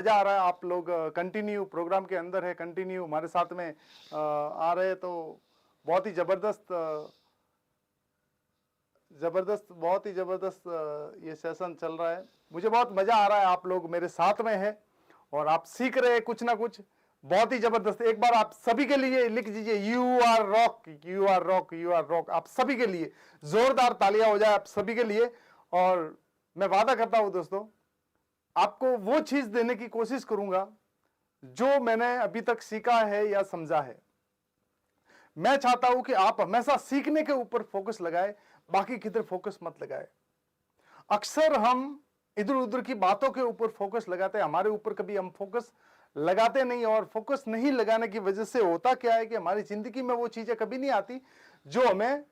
मजा आ रहा है। आप लोग कंटिन्यू प्रोग्राम के अंदर है, कंटिन्यू हमारे साथ में आ रहे हैं, तो बहुत ही जबरदस्त ये सेशन चल रहा है। मुझे बहुत मजा आ रहा है, आप लोग मेरे साथ में है और आप सीख रहे हैं कुछ ना कुछ, बहुत ही जबरदस्त। एक बार आप सभी के लिए लिख दीजिए, you are rock, you are rock, you are rock. आप सभी के लिए जोरदार तालियां हो जाए आप सभी के लिए। और मैं वादा करता हूं दोस्तों, आपको वो चीज देने की कोशिश करूंगा जो मैंने अभी तक सीखा है या समझा है। मैं चाहता हूं कि आप हमेशा सीखने के ऊपर फोकस लगाए, बाकी किधर फोकस मत लगाए। अक्सर हम इधर उधर की बातों के ऊपर फोकस लगाते हैं, हमारे ऊपर कभी हम फोकस लगाते नहीं। और फोकस नहीं लगाने की वजह से होता क्या है कि हमारी जिंदगी में वो चीजें कभी नहीं आती जो हमें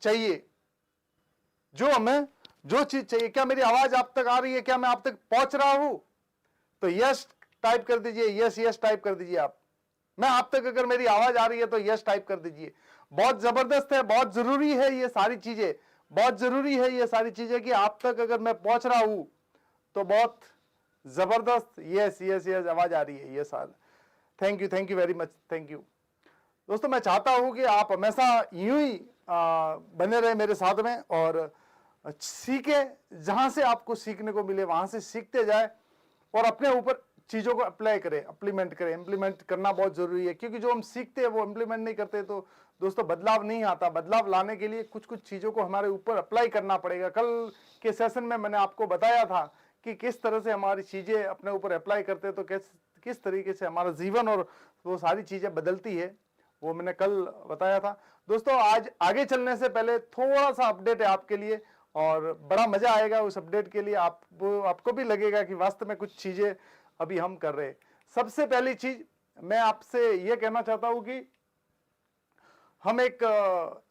चाहिए, जो चीज चाहिए। क्या मेरी आवाज आप तक आ रही है? क्या मैं आप तक पहुंच रहा हूं? तो यस टाइप कर दीजिए, यस यस टाइप कर दीजिए आप। मैं आप तक अगर मेरी आवाज आ रही है तो यस टाइप कर दीजिए। बहुत जबरदस्त है, बहुत जरूरी है ये सारी चीजें, बहुत जरूरी है ये सारी चीजें कि आप तक अगर मैं पहुंच रहा हूं तो बहुत जबरदस्त यस यस यस आवाज आ रही है। ये साल thank you very much, thank you दोस्तों। मैं चाहता हूं कि आप हमेशा यूं ही बने रहे मेरे साथ में और सीखे, जहां से आपको सीखने को मिले वहां से सीखते जाए और अपने ऊपर चीजों को अप्लाई करें, इंप्लीमेंट करना बहुत जरूरी है। क्योंकि जो हम सीखते हैं वो इंप्लीमेंट नहीं करते तो दोस्तों बदलाव नहीं आता। बदलाव लाने के लिए कुछ कुछ चीजों को हमारे ऊपर अप्लाई करना पड़ेगा। कल के सेशन में मैंने आपको बताया था कि किस तरह से हमारी चीजें अपने ऊपर अप्लाई करते हैं तो किस तरीके से हमारा जीवन और वो सारी चीजें बदलती है, वो मैंने कल बताया था। दोस्तों आज आगे चलने से पहले थोड़ा सा अपडेट है आपके लिए और बड़ा मजा आएगा उस अपडेट के लिए। आपको भी लगेगा कि वास्तव में कुछ चीजें अभी हम कर रहे हैं। सबसे पहली चीज मैं आपसे यह कहना चाहता हूं कि हम एक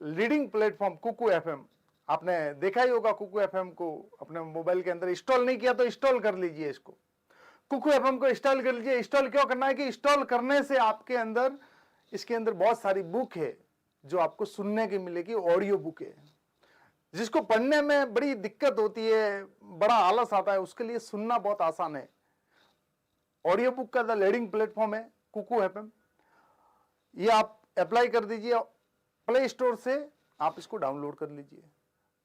लीडिंग प्लेटफॉर्म कुकू एफएम, आपने देखा ही होगा कुकू एफएम को अपने मोबाइल के अंदर। इंस्टॉल नहीं किया तो इंस्टॉल कर लीजिए इसको, कुकू एफएम को इंस्टॉल कर लीजिए। इंस्टॉल क्यों करना है कि इंस्टॉल करने से आपके अंदर, इसके अंदर बहुत सारी बुक है जो आपको सुनने की मिलेगी, ऑडियो बुक है जिसको पढ़ने में बड़ी दिक्कत होती है, बड़ा आलस आता है, उसके लिए सुनना बहुत आसान है। ऑडियो बुक का द लीडिंग प्लेटफॉर्म है कुकू एफएम। ये आप अप्लाई कर दीजिए, प्ले स्टोर से आप इसको डाउनलोड कर लीजिए।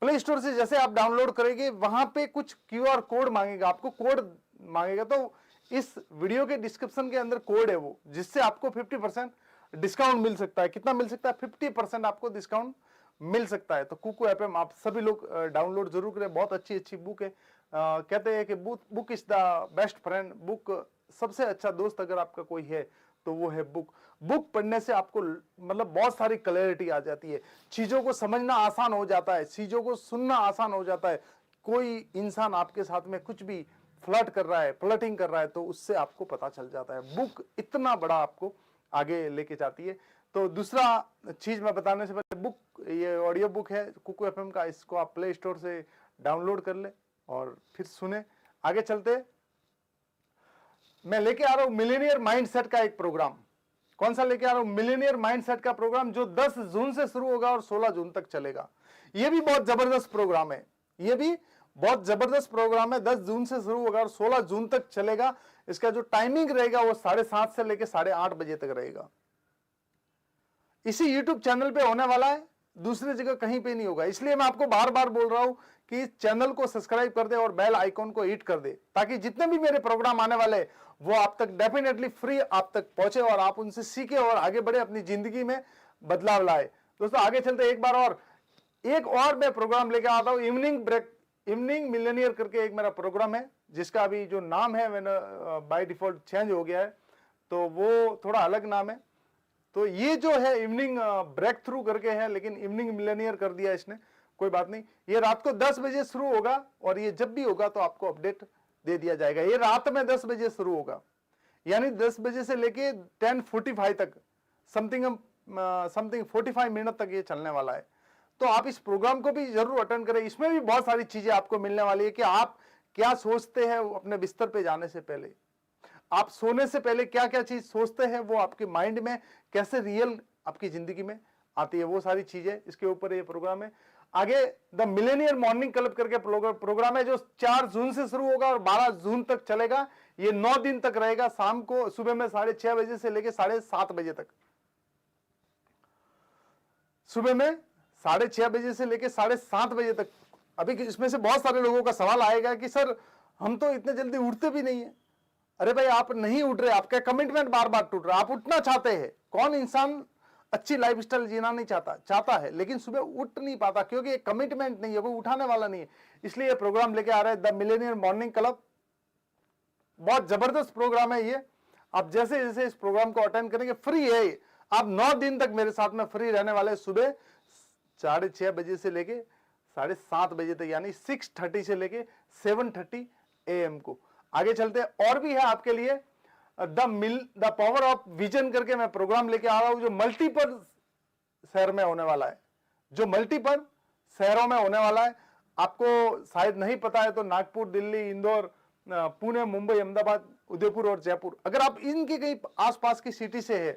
प्ले स्टोर से जैसे आप डाउनलोड करेंगे वहां पे कुछ क्यूआर कोड मांगेगा, आपको कोड मांगेगा। तो इस वीडियो के डिस्क्रिप्शन के अंदर कोड है वो, जिससे आपको 50% डिस्काउंट मिल सकता है। कितना मिल सकता है? 50% आपको डिस्काउंट मिल सकता है। तो कुकू एफएम आप सभी लोग डाउनलोड जरूर करें, बहुत अच्छी अच्छी बुक है। कहते हैं कि book is the best friend, book सबसे अच्छा दोस्त अगर आपका कोई है तो वो है बुक। बुक पढ़ने से आपको मतलब बहुत सारी क्लैरिटी आ जाती है, चीजों को समझना आसान हो जाता है, चीजों को सुनना आसान हो जाता है। कोई इंसान आपके साथ में कुछ भी फ्लर्टिंग कर रहा है तो उससे आपको पता चल जाता है। बुक इतना बड़ा आपको आगे लेके जाती है। तो दूसरा चीज मैं बताने से पहले, बुक, ये ऑडियो बुक है कुकू एफएम का, इसको आप प्ले स्टोर से डाउनलोड कर ले और फिर सुने। आगे चलते, मैं लेके आ रहा हूं मिलेनियर माइंडसेट का एक प्रोग्राम। कौन सा लेके आ रहा हूं? मिलेनियर माइंडसेट का प्रोग्राम, जो 10 जून से शुरू होगा और 16 जून तक चलेगा। यह भी बहुत जबरदस्त प्रोग्राम है, यह भी बहुत जबरदस्त प्रोग्राम है। 10 जून से शुरू होगा और 16 जून तक चलेगा। इसका जो टाइमिंग रहेगा वो 7:30 से लेकर 8:30 बजे तक रहेगा। इसी YouTube चैनल पे होने वाला है, दूसरी जगह कहीं पे नहीं होगा। इसलिए मैं आपको बार बार बोल रहा हूं कि चैनल को सब्सक्राइब कर दे और बेल आइकॉन को हिट कर दे, ताकि जितने भी मेरे प्रोग्राम आने वाले वो आप तक डेफिनेटली फ्री आप तक पहुंचे और आप उनसे सीखे और आगे बढ़े, अपनी जिंदगी में बदलाव लाए। दोस्तों आगे चलते, एक और मैं प्रोग्राम लेकर आता हूं, इवनिंग मिलेनियर करके एक मेरा प्रोग्राम है, जिसका अभी जो नाम है मैंने बाय डिफॉल्ट चेंज हो गया है, तो वो थोड़ा अलग नाम है। तो ये जो है इवनिंग ब्रेक थ्रू करके है, लेकिन इवनिंग मिलेनियर कर दिया इसने, कोई बात नहीं। ये रात को 10 बजे शुरू होगा और ये जब भी होगा तो आपको अपडेट दे दिया जाएगा। ये रात में 10 बजे शुरू होगा, यानी 10 बजे से लेके 10:45 तक, समथिंग 45 मिनट तक ये चलने वाला है। तो आप इस प्रोग्राम को भी जरूर अटेंड करें। इसमें भी बहुत सारी चीजें आपको मिलने वाली है कि आप क्या सोचते हैं अपने बिस्तर पे जाने से पहले, आप सोने से पहले क्या क्या चीज सोचते हैं, वो आपके माइंड में कैसे रियल आपकी जिंदगी में आती है, वो सारी चीजें इसके ऊपर ये प्रोग्राम है। आगे द मिलेनियर मॉर्निंग क्लब करके प्रोग्राम है, जो 4 जून से शुरू होगा और 12 जून तक चलेगा। ये 9 दिन तक रहेगा, शाम को सुबह में 6:30 बजे से लेके 7:30 बजे तक। सुबह में 6:30 बजे से लेके 7:30 बजे तक। अभी इसमें से बहुत सारे लोगों का सवाल आएगा कि सर हम तो इतने जल्दी उठते भी नहीं है। अरे भाई, आप नहीं उठ रहे, आपका कमिटमेंट बार बार टूट रहा है। आप उठना चाहते हैं, कौन इंसान अच्छी लाइफस्टाइल जीना नहीं चाहता है, लेकिन सुबह उठ नहीं पाता क्योंकि एक कमिटमेंट नहीं है, वो उठाने वाला नहीं है। इसलिए ये प्रोग्राम लेके आ रहा है द मिलेनियर मॉर्निंग क्लब। बहुत जबरदस्त प्रोग्राम है ये। आप जैसे जैसे इस प्रोग्राम को अटेंड करेंगे, फ्री है। आप 9 दिन तक मेरे साथ में फ्री रहने वाले। सुबह 6:30 बजे से लेके 7:30 बजे तक, यानी 6:30 से लेके 7:30 AM को। आगे चलते हैं, और भी है आपके लिए द पावर ऑफ विजन करके मैं प्रोग्राम लेके आ रहा हूं, जो मल्टीपल शहर में होने वाला है, जो मल्टीपल शहरों में होने वाला है। आपको शायद नहीं पता है तो नागपुर, दिल्ली, इंदौर, पुणे, मुंबई, अहमदाबाद, उदयपुर और जयपुर, अगर आप इनके कहीं आसपास की सिटी से है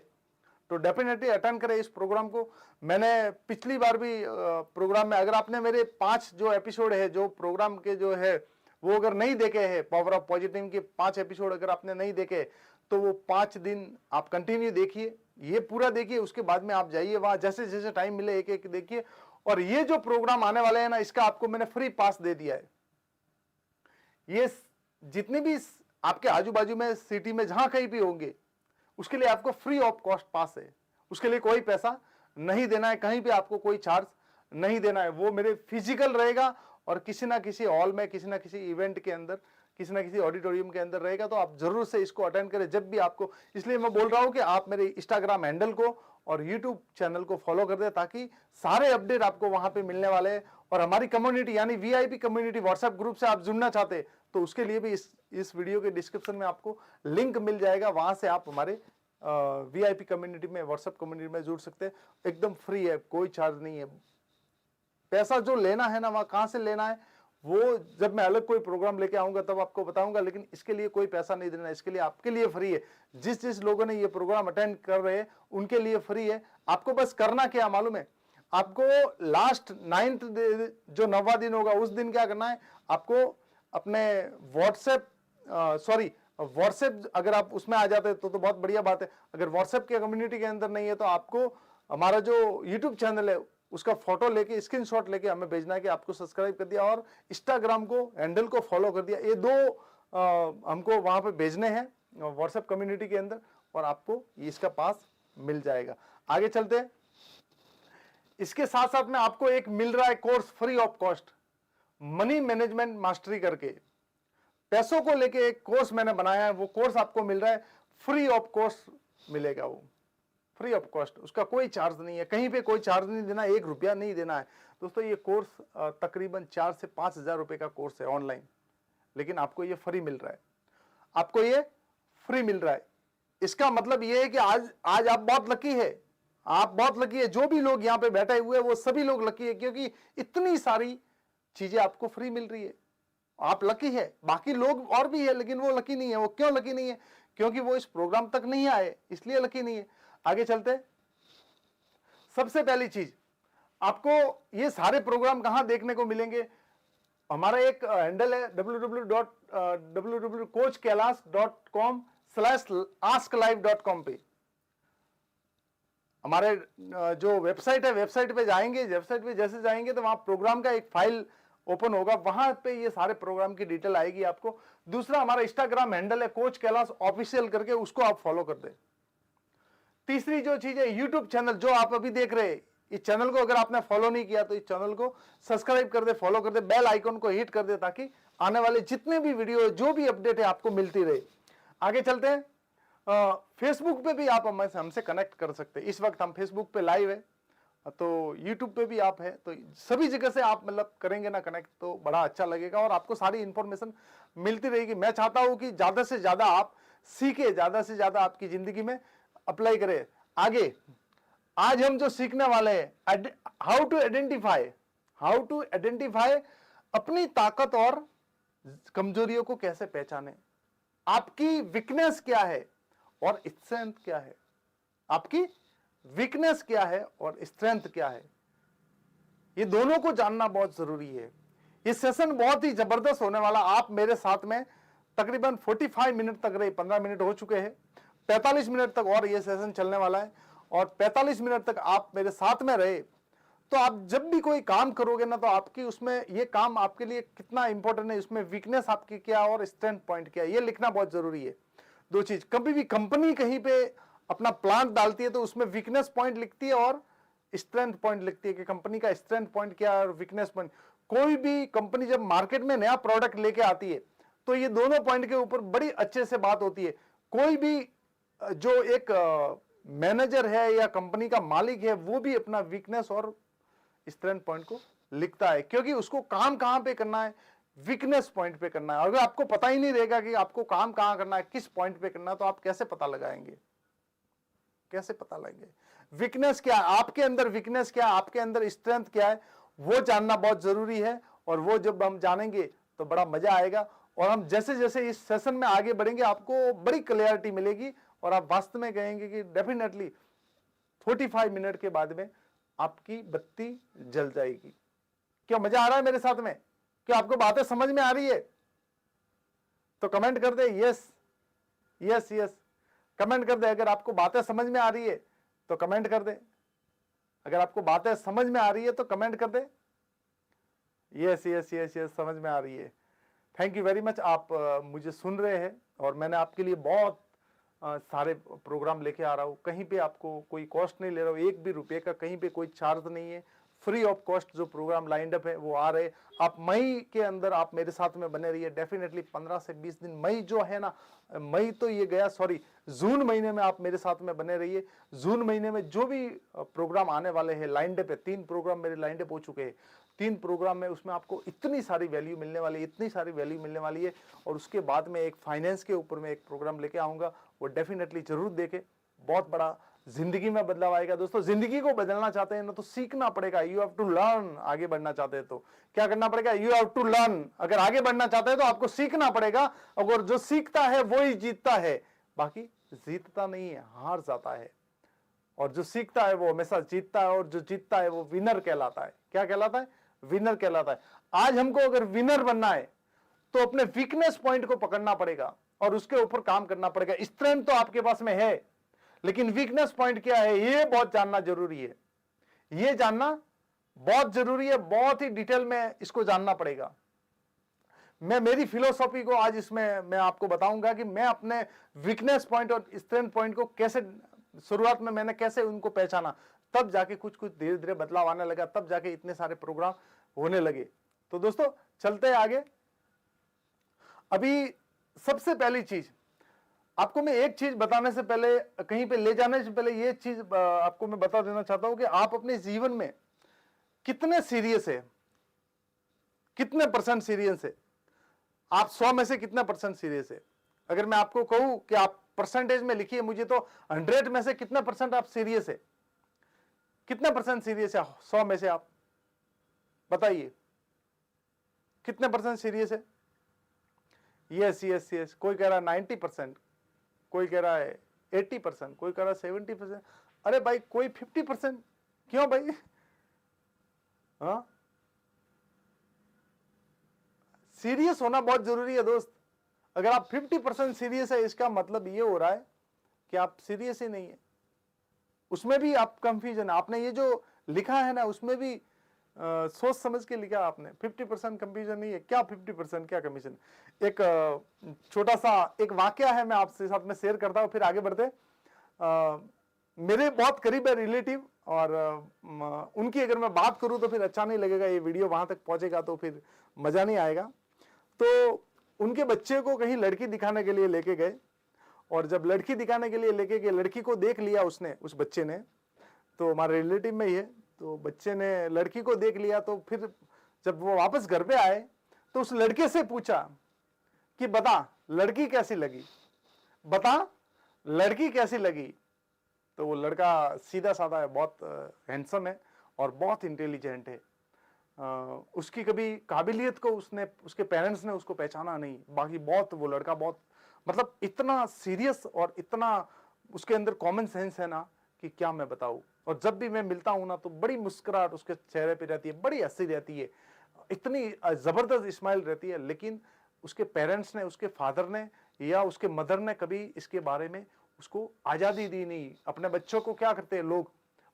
तो डेफिनेटली अटेंड करें इस प्रोग्राम को। मैंने पिछली बार भी प्रोग्राम में, अगर आपने मेरे 5 जो एपिसोड है, जो प्रोग्राम के जो है वो अगर नहीं देखे हैं, पावर ऑफ पॉजिटिव के 5 एपिसोड अगर आपने नहीं देखे तो वो 5 दिन आप कंटिन्यू देखिए, ये पूरा देखिए। उसके बाद में आप जाइए वहां, जैसे जैसे टाइम मिले एक एक देखिए। और ये जो प्रोग्राम आने वाले हैं ना, इसका आपको मैंने फ्री पास दे दिया है। ये जितने भी आपके आजू बाजू में सिटी में जहां कहीं भी होंगे, उसके लिए आपको फ्री ऑफ कॉस्ट पास है। उसके लिए कोई पैसा नहीं देना है, कहीं भी आपको कोई चार्ज नहीं देना है। वो मेरे फिजिकल रहेगा और किसी ना किसी हॉल में, किसी ना किसी इवेंट के अंदर, किसी ना किसी ऑडिटोरियम के अंदर रहेगा। तो आप जरूर से इसको अटेंड करें जब भी आपको। इसलिए मैं बोल रहा हूं कि आप मेरे इंस्टाग्राम हैंडल को और यूट्यूब चैनल को फॉलो कर दे, ताकि सारे अपडेट आपको वहां पे मिलने वाले हैं। और हमारी कम्युनिटी यानी VIP कम्युनिटी व्हाट्सएप ग्रुप से आप जुड़ना चाहते हैं तो उसके लिए भी इस वीडियो के डिस्क्रिप्शन में आपको लिंक मिल जाएगा, वहां से आप हमारे VIP कम्युनिटी में, व्हाट्सएप कम्युनिटी में जुड़ सकते हैं। एकदम फ्री है, कोई चार्ज नहीं है। पैसा जो लेना है ना, वहां कहां से लेना है वो जब मैं अलग कोई प्रोग्राम लेके आऊंगा तब आपको बताऊंगा, लेकिन इसके लिए कोई पैसा नहीं देना, इसके लिए आपके लिए फ्री है। जिस लोगों ने ये प्रोग्राम अटेंड कर रहे हैं उनके लिए फ्री है। आपको बस करना क्या मालूम है, आपको लास्ट 9th जो 9वां दिन होगा उस दिन क्या करना है, आपको अपने व्हाट्सएप अगर आप उसमें आ जाते तो बहुत बढ़िया बात है। अगर व्हाट्सएप के कम्युनिटी के अंदर नहीं है तो आपको हमारा जो यूट्यूब चैनल है उसका फोटो लेके, स्क्रीनशॉट लेके हमें भेजना है कि आपको सब्सक्राइब कर दिया और इंस्टाग्राम को हैंडल को फॉलो कर दिया। ये 2 हमको वहां पे भेजने हैं व्हाट्सएप कम्युनिटी के अंदर, और आपको इसका पास मिल जाएगा। आगे चलते हैं। इसके साथ साथ में आपको एक मिल रहा है course free of cost, money management mastery करके। पैसों को लेके एक कोर्स मैंने बनाया है, वो कोर्स आपको मिल रहा है फ्री ऑफ कॉस्ट मिलेगा, वो फ्री ऑफ कॉस्ट। उसका कोई चार्ज नहीं है, कहीं पे कोई चार्ज नहीं देना, 1 रुपया नहीं देना है। दोस्तों ये कोर्स तकरीबन 4 से 5 हजार रुपए का कोर्स है ऑनलाइन, लेकिन आपको ये फ्री मिल रहा है। आपको ये फ्री मिल रहा है। इसका मतलब ये है कि आज आप बहुत लकी है, आप बहुत लकी है। जो भी लोग यहाँ पे बैठे हुए हैं वो सभी लोग लकी है, क्योंकि इतनी सारी चीजें आपको फ्री मिल रही है। आप लकी है। बाकी लोग और भी है लेकिन वो लकी नहीं है। वो क्यों लकी नहीं है? क्योंकि वो इस प्रोग्राम तक नहीं आए, इसलिए लकी नहीं है। आगे चलते। सबसे पहली चीज, आपको ये सारे प्रोग्राम कहां देखने को मिलेंगे? हमारा एक हैंडल है www.coachkailash.com/asklive.com पे। हमारे जो वेबसाइट है, वेबसाइट पे जाएंगे, वेबसाइट पे जैसे जाएंगे तो वहां प्रोग्राम का एक फाइल ओपन होगा, वहां पे ये सारे प्रोग्राम की डिटेल आएगी आपको। दूसरा, हमारा इंस्टाग्राम हैंडल है कोच कैलाश ऑफिशियल करके, उसको आप फॉलो कर दे। तीसरी जो चीज है, यूट्यूब चैनल जो आप अभी देख रहे हैं, इस चैनल को अगर आपने फॉलो नहीं किया तो इस चैनल को सब्सक्राइब कर दे, फॉलो कर दे, बेल आइकन को हिट कर दे, ताकि आने वाले जितने भी वीडियो, जो भी अपडेट है आपको मिलती रहे। आगे चलते हैं। फेसबुक पे भी आप हमसे कनेक्ट कर सकते हैं। इस वक्त हम फेसबुक पे लाइव है, तो यूट्यूब पे भी आप है, तो सभी जगह से आप मतलब करेंगे ना कनेक्ट तो बड़ा अच्छा लगेगा और आपको सारी इंफॉर्मेशन मिलती रहेगी। मैं चाहता हूं कि ज्यादा से ज्यादा आप सीखे, ज्यादा से ज्यादा आपकी जिंदगी में अप्लाई करें। आगे आज हम जो सीखने वाले हैं, हाउ टू आइडेंटिफाई अपनी ताकत और कमजोरियों को कैसे पहचाने, आपकी वीकनेस क्या है और स्ट्रेंथ क्या है, आपकी वीकनेस क्या है और स्ट्रेंथ क्या है, ये दोनों को जानना बहुत जरूरी है। ये सेशन बहुत ही जबरदस्त होने वाला। आप मेरे साथ में तकरीबन 45 मिनट तक रही, 15 मिनट हो चुके हैं, 45 मिनट तक और ये सेशन चलने वाला है। और 45 मिनट तक आप मेरे साथ में रहे तो आप जब भी कोई काम करोगे ना, तो आपकी उसमें ये काम आपके लिए कितना इंपॉर्टेंट है, उसमें वीकनेस आपकी क्या और स्ट्रेंथ पॉइंट क्या है, ये लिखना बहुत जरूरी है। दो चीज, कभी भी कंपनी कहीं पे अपना प्लांट डालती है तो उसमें वीकनेस पॉइंट लिखती है और स्ट्रेंथ पॉइंट लिखती है कि कंपनी का स्ट्रेंथ पॉइंट क्या है और वीकनेस पॉइंट। कोई भी कंपनी जब मार्केट में नया प्रोडक्ट लेके आती है तो ये दोनों पॉइंट के ऊपर बड़ी अच्छे से बात होती है। कोई भी जो एक मैनेजर है या कंपनी का मालिक है वो भी अपना वीकनेस और स्ट्रेंथ पॉइंट को लिखता है, क्योंकि उसको काम कहां पे करना है, वीकनेस पॉइंट पे करना है। अगर आपको पता ही नहीं रहेगा कि आपको काम कहां करना है, किस पॉइंट पे करना है, तो आप कैसे पता लगाएंगे, कैसे पता लगाएंगे वीकनेस क्या है आपके अंदर, वीकनेस क्या है आपके अंदर, स्ट्रेंथ क्या है, वो जानना बहुत जरूरी है। और वो जब हम जानेंगे तो बड़ा मजा आएगा। और हम जैसे जैसे इस सेशन में आगे बढ़ेंगे आपको बड़ी क्लियरिटी मिलेगी और आप वास्तव में कहेंगे कि डेफिनेटली 45 मिनट के बाद में आपकी बत्ती जल जाएगी। क्या मजा आ रहा है मेरे साथ में? क्या आपको बातें समझ में आ रही है? तो कमेंट कर दे यस यस यस, कमेंट कर दे। अगर आपको बातें समझ में आ रही है तो कमेंट कर दे। अगर आपको बातें समझ में आ रही है तो कमेंट कर दे यस यस यस यस, समझ में आ रही है। Thank you very much. आप मुझे सुन रहे हैं और मैंने आपके लिए बहुत सारे प्रोग्राम लेके आ रहा हूँ। कहीं पे आपको कोई कॉस्ट नहीं ले रहा हूँ, एक भी रुपए का कहीं पे कोई चार्ज नहीं है। फ्री ऑफ कॉस्ट जो प्रोग्राम लाइंड अप है वो आ रहे। आप मई के अंदर आप मेरे साथ में बने रहिए। डेफिनेटली 15 से 20 दिन, मई जो है ना, मई तो ये गया, सॉरी, जून महीने में आप मेरे साथ में बने रहिए। जून महीने में जो भी प्रोग्राम आने वाले हैं लाइंड अप है, 3 प्रोग्राम मेरे लाइंड अप हो चुके हैं। 3 प्रोग्राम में उसमें आपको इतनी सारी वैल्यू मिलने वाली है, इतनी सारी वैल्यू मिलने वाली है। और उसके बाद में एक फाइनेंस के ऊपर में एक प्रोग्राम लेके आऊंगा, वो डेफिनेटली जरूर देखें। बहुत बड़ा जिंदगी में बदलाव आएगा। दोस्तों, जिंदगी को बदलना चाहते हैं ना तो सीखना पड़ेगा। You have to learn. आगे बढ़ना चाहते हैं तो क्या करना पड़ेगा? You have to learn. अगर आगे बढ़ना चाहते हैं तो आपको सीखना पड़ेगा। अगर जो सीखता है वो ही जीतता है, बाकी जीतता नहीं है, हार जाता है। और जो सीखता है वो हमेशा जीतता है, और जो जीतता है वो विनर कहलाता है। क्या कहलाता है? विनर कहलाता है। आज हमको अगर विनर बनना है तो अपने वीकनेस पॉइंट को पकड़ना पड़ेगा और उसके ऊपर काम करना पड़ेगा। स्ट्रेंथ तो आपके पास में है, लेकिन वीकनेस पॉइंट क्या है ये बहुत जानना जरूरी है। ये जानना बहुत जरूरी है, बहुत ही डिटेल में इसको जानना पड़ेगा। मैं मेरी फिलोसॉफी को आज इसमें मैं आपको बताऊंगा कि मैं अपने वीकनेस पॉइंट और स्ट्रेंथ पॉइंट को कैसे, शुरुआत में मैंने कैसे उनको पहचाना, तब जाके कुछ कुछ धीरे धीरे बदलाव आने लगा, तब जाके इतने सारे प्रोग्राम होने लगे। तो दोस्तों चलते हैं आगे। अभी सबसे पहली चीज आपको मैं एक चीज बताने से पहले, कहीं पे ले जाने से पहले, ये चीज आपको मैं बता देना चाहता हूं कि आप अपने जीवन में कितने सीरियस है, कितने परसेंट सीरियस है। आप 100 में से कितना परसेंट सीरियस है? अगर मैं आपको कहूं कि आप परसेंटेज में लिखिए मुझे, तो 100 में से कितना परसेंट आप सीरियस है? कितना परसेंट सीरियस है 100 में से? आप बताइए कितने परसेंट सीरियस है? Yes yes yes. कोई कह रहा है 90%, कोई कह रहा है 80%, कोई कह रहा है 70%। अरे भाई कोई 50%। क्यों भाई? हाँ, सीरियस होना बहुत जरूरी है दोस्त। अगर आप 50% सीरियस है, इसका मतलब ये हो रहा है कि आप सीरियस ही नहीं है। उसमें भी आप कंफ्यूजन, आपने ये जो लिखा है ना उसमें भी सोच समझ के लिखा आपने। 50% कंफ्यूजन नहीं है क्या? 50% क्या कमीशन? एक छोटा सा एक वाकया है, मैं आपसे साथ में शेयर करता हूं, फिर आगे बढ़ते। मेरे बहुत करीब है रिलेटिव, और उनकी अगर मैं बात करूं तो फिर अच्छा नहीं लगेगा, ये वीडियो वहां तक पहुंचेगा तो फिर मजा नहीं आएगा। तो उनके बच्चे को कहीं लड़की दिखाने के लिए लेके गए, और जब लड़की दिखाने के लिए लेके गए, लड़की को देख लिया उसने, उस बच्चे ने, तो हमारे रिलेटिव में ही है, तो बच्चे ने लड़की को देख लिया। तो फिर जब वो वापस घर पे आए तो उस लड़के से पूछा कि बता लड़की कैसी लगी, बता लड़की कैसी लगी। तो वो लड़का सीधा साधा है, बहुत हैंडसम है और बहुत इंटेलिजेंट है। उसकी कभी काबिलियत को उसके पेरेंट्स ने उसको पहचाना नहीं। बाकी बहुत वो लड़का बहुत, मतलब इतना सीरियस और इतना उसके अंदर कॉमन सेंस है ना कि क्या मैं बताऊं। और जब भी मैं मिलता हूं ना तो बड़ी मुस्कुराहट उसके चेहरे पे रहती है, बड़ी हंसी रहती है, इतनी जबरदस्त स्माइल रहती है। लेकिन उसके पेरेंट्स ने, उसके फादर ने या उसके मदर ने कभी इसके बारे में उसको आजादी दी नहीं। अपने बच्चों को क्या करते हैं लोग,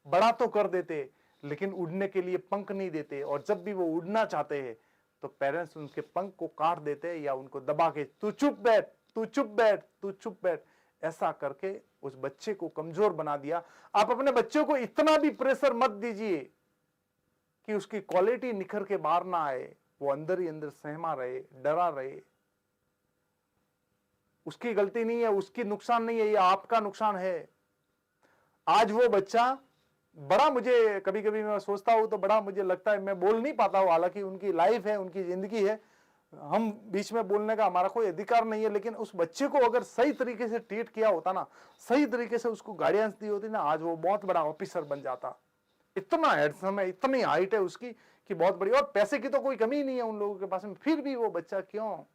बड़ा तो कर देते लेकिन उड़ने के लिए पंख नहीं देते, और जब भी वो उड़ना चाहते हैं तो पेरेंट्स उनके पंख को काट देते हैं या उनको दबा के तू चुप बैठ, तू चुप बैठ, तू चुप बैठ, ऐसा करके उस बच्चे को कमजोर बना दिया। आप अपने बच्चों को इतना भी प्रेशर मत दीजिए कि उसकी क्वालिटी निखर के बाहर ना आए, वो अंदर ही अंदर सहमा रहे, डरा रहे। उसकी गलती नहीं है, उसकी नुकसान नहीं है, ये आपका नुकसान है। आज वो बच्चा बड़ा, मुझे कभी कभी मैं सोचता हूं तो बड़ा मुझे लगता है, मैं बोल नहीं पाता हूं, हालांकि उनकी लाइफ है, उनकी जिंदगी है, हम बीच में बोलने का हमारा कोई अधिकार नहीं है, लेकिन उस बच्चे को अगर सही तरीके से ट्रीट किया होता ना, सही तरीके से उसको गाइडेंस दी होती ना, आज वो बहुत बड़ा ऑफिसर बन जाता। इतना हैंडसम है, इतनी हाइट है उसकी कि बहुत बड़ी, और पैसे की तो कोई कमी नहीं है उन लोगों के पास में, फिर भी वो बच्चा क्यों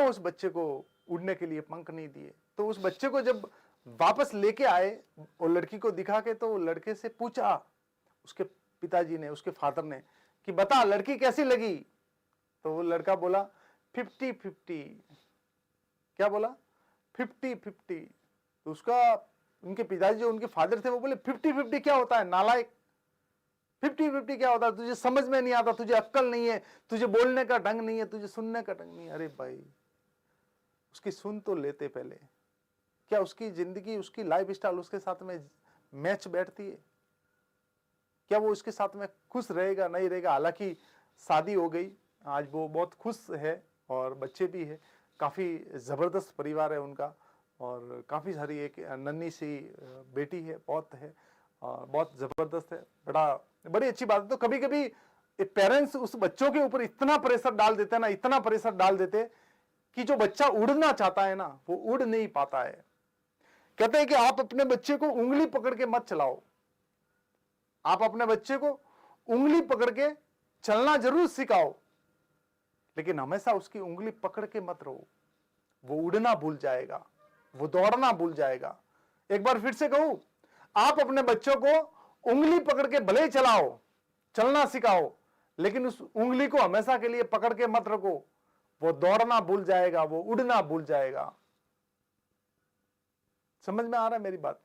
उस बच्चे को उड़ने के लिए पंख नहीं दिए। तो उस बच्चे को जब वापस लेके आए और लड़की को दिखा के, तो लड़के से पूछा उसके पिताजी ने, उसके फादर ने, कि बता लड़की कैसी लगी। तो वो लड़का बोला 50-50। क्या बोला? 50-50। तो उसका, उनके पिताजी जो उनके फादर थे वो बोले 50-50 क्या होता है नालायक, 50-50 क्या होता है, तुझे समझ में नहीं आता, तुझे अक्ल नहीं है, तुझे बोलने का ढंग नहीं है, तुझे सुनने का ढंग नहीं है। अरे भाई, उसकी सुन तो लेते पहले। क्या उसकी जिंदगी, उसकी लाइफ स्टाइल उसके साथ में मैच बैठती है? क्या वो उसके साथ में खुश रहेगा, नहीं रहेगा? हालांकि शादी हो गई, आज वो बहुत खुश है और बच्चे भी है, काफी जबरदस्त परिवार है उनका, और काफी सारी एक नन्ही सी बेटी है, बहुत है, और बहुत जबरदस्त है, बड़ी अच्छी बात है। तो कभी कभी पेरेंट्स उस बच्चों के ऊपर इतना प्रेशर डाल देते हैं ना, इतना प्रेशर डाल देते कि जो बच्चा उड़ना चाहता है ना, वो उड़ नहीं पाता है। कहते हैं कि आप अपने बच्चे को उंगली पकड़ के मत चलाओ, आप अपने बच्चे को उंगली पकड़ के चलना जरूर सिखाओ, लेकिन हमेशा उसकी उंगली पकड़ के मत रहो। वो उड़ना भूल जाएगा, वो दौड़ना भूल जाएगा। एक बार फिर से कहूं, आप अपने बच्चों को उंगली पकड़ के भले ही चलाओ, चलना सिखाओ, लेकिन उस उंगली को हमेशा के लिए पकड़ के मत रखो। वो दौड़ना भूल जाएगा, वो उड़ना भूल जाएगा। समझ में आ रहा है मेरी बात?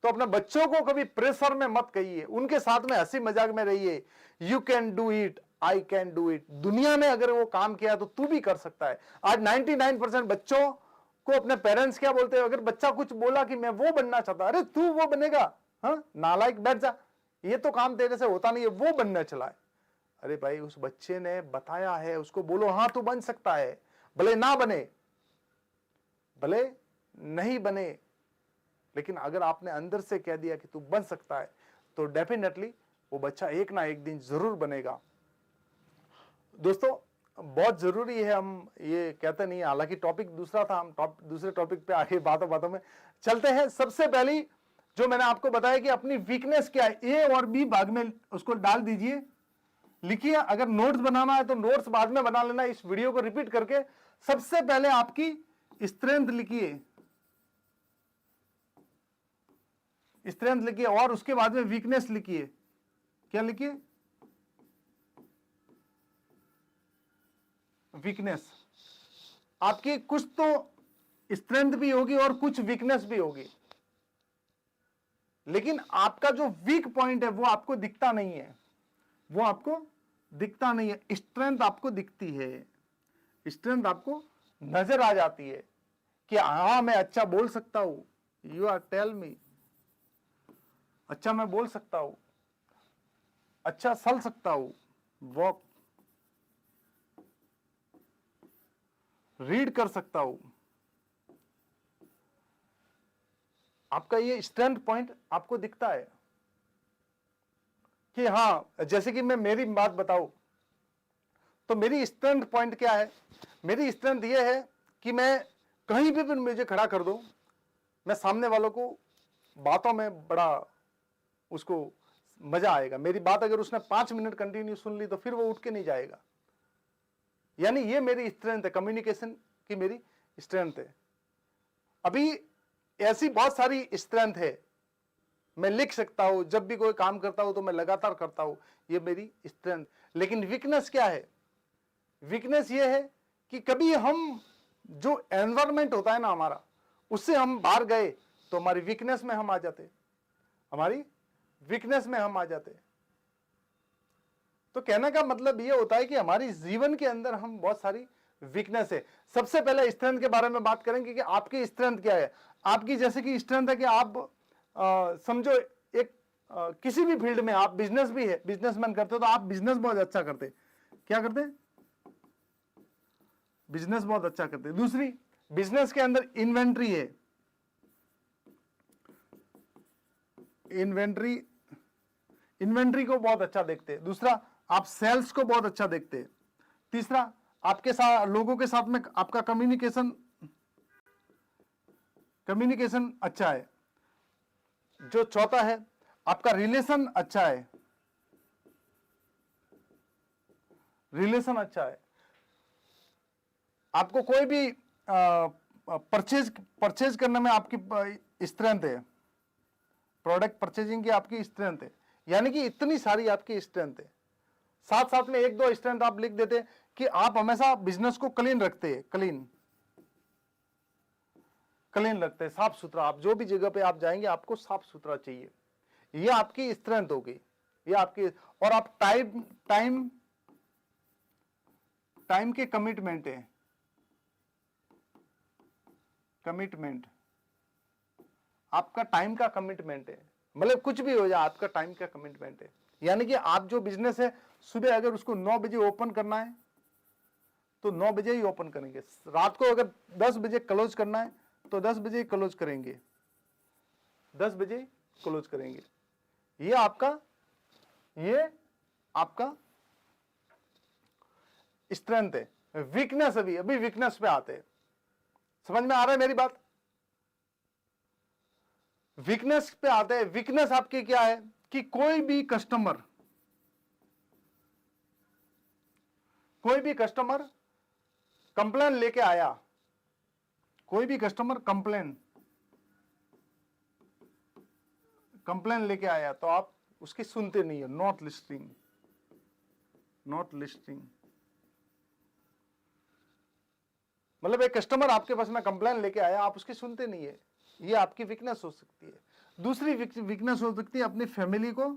तो अपने बच्चों को कभी प्रेशर में मत कहिए, उनके साथ में हंसी मजाक में रहिए। You can do it, I can do it. दुनिया ने अगर वो काम किया तो तू भी कर सकता है। आज 99% बच्चों को अपने पेरेंट्स क्या बोलते हैं, अगर बच्चा कुछ बोला कि मैं वो बनना चाहता, अरे तू वो बनेगा, हाँ नालायक बैठ जा, ये तो काम तेरे से होता नहीं है, वो बनना चला है। अरे भाई, उस बच्चे ने बताया है, उसको बोलो हाँ तू बन सकता है, भले ना बने, भले नहीं बने, लेकिन अगर आपने अंदर से कह दिया कि तू बन सकता है, तो डेफिनेटली वो बच्चा एक ना एक दिन जरूर बनेगा। दोस्तों, बहुत जरूरी है, हम ये कहते नहीं, हालांकि टॉपिक दूसरा था, हम दूसरे टॉपिक पे आगे बातों बातों में चलते हैं। सबसे पहली जो मैंने आपको बताया कि अपनी वीकनेस क्या है, ए और बी भाग में उसको डाल दीजिए, लिखिए। अगर नोट्स बनाना है तो नोट्स बाद में बना लेना, इस वीडियो को रिपीट करके। सबसे पहले आपकी स्ट्रेंथ लिखिए, स्ट्रेंथ लिखिए, और उसके बाद में वीकनेस लिखिए। क्या लिखिए? वीकनेस। आपकी कुछ तो स्ट्रेंथ भी होगी और कुछ वीकनेस भी होगी, लेकिन आपका जो वीक पॉइंट है वो आपको दिखता नहीं है, वो आपको दिखता नहीं है। स्ट्रेंथ आपको दिखती है, स्ट्रेंथ आपको नजर आ जाती है कि हाँ मैं अच्छा बोल सकता हूं, यू आर टेल मी, अच्छा मैं बोल सकता हूं, अच्छा चल सकता हूं, वॉक, रीड कर सकता हूं। आपका ये स्ट्रेंथ पॉइंट आपको दिखता है कि हाँ, जैसे कि मैं मेरी बात बताऊं तो मेरी स्ट्रेंथ पॉइंट क्या है? मेरी स्ट्रेंथ ये है कि मैं कहीं भी मुझे खड़ा कर दो, मैं सामने वालों को बातों में बड़ा उसको मजा आएगा। मेरी बात अगर उसने 5 मिनट कंटिन्यू सुन ली तो फिर वो उठ के नहीं जाएगा। यानी ये मेरी स्ट्रेंथ है, कम्युनिकेशन की मेरी स्ट्रेंथ है। अभी ऐसी बहुत सारी स्ट्रेंथ है, मैं लिख सकता हूं, जब भी कोई काम करता हूं तो मैं लगातार करता हूं, ये मेरी स्ट्रेंथ। लेकिन वीकनेस क्या है? वीकनेस ये है कि कभी हम जो एनवायरमेंट होता है ना हमारा, उससे हम बाहर गए तो हमारी वीकनेस में हम आ जाते, हमारी वीकनेस में हम आ जाते। तो कहने का मतलब ये होता है कि हमारी जीवन के अंदर हम बहुत सारी वीकनेस है। सबसे पहले स्ट्रेंथ के बारे में बात करेंगे कि आपकी स्ट्रेंथ क्या है। आपकी जैसे कि स्ट्रेंथ है कि आप समझो एक किसी भी फील्ड में आप बिजनेस भी है, बिजनेसमैन करते हो तो आप बिजनेस बहुत अच्छा करते, क्या करते, बिजनेस बहुत अच्छा करते। दूसरी, बिजनेस के अंदर इन्वेंट्री है, इन्वेंट्री को बहुत अच्छा देखते। दूसरा, आप सेल्स को बहुत अच्छा देखते। तीसरा, आपके साथ लोगों के साथ में आपका कम्युनिकेशन अच्छा है। जो चौथा है, आपका रिलेशन अच्छा है, रिलेशन अच्छा है। आपको कोई भी परचेज करने में आपकी स्ट्रेंथ है, प्रोडक्ट परचेजिंग की आपकी स्ट्रेंथ है, यानी कि इतनी सारी आपकी स्ट्रेंथ है। साथ साथ में एक दो स्ट्रेंथ आप लिख देते कि आप हमेशा बिजनेस को क्लीन रखते हैं, क्लीन रखते हैं, साफ सुथरा। आप जो भी जगह पे आप जाएंगे आपको साफ सुथरा चाहिए, ये आपकी स्ट्रेंथ होगी, ये आपकी। और आप टाइम के कमिटमेंट है, कमिटमेंट, आपका टाइम का कमिटमेंट है, मतलब कुछ भी हो जाए आपका टाइम का कमिटमेंट है। यानी कि आप जो बिजनेस है, सुबह अगर उसको 9 बजे ओपन करना है तो 9 बजे ही ओपन करेंगे। रात को अगर 10 बजे क्लोज करना है तो 10 बजे ही क्लोज करेंगे, 10 बजे क्लोज करेंगे। ये आपका स्ट्रेंथ है। वीकनेस, अभी वीकनेस पे आते हैं। समझ में आ रहा है मेरी बात? वीकनेस पे आते हैं। वीकनेस आपकी क्या है कि कोई भी कस्टमर कंप्लेन लेके आया, कोई भी कस्टमर कंप्लेन लेके आया तो आप उसकी सुनते नहीं है, नॉट लिस्टिंग। मतलब एक कस्टमर आपके पास में कंप्लेन लेके आया, आप उसकी सुनते नहीं है, ये आपकी वीकनेस हो सकती है। दूसरी वीकनेस हो सकती है अपनी फैमिली को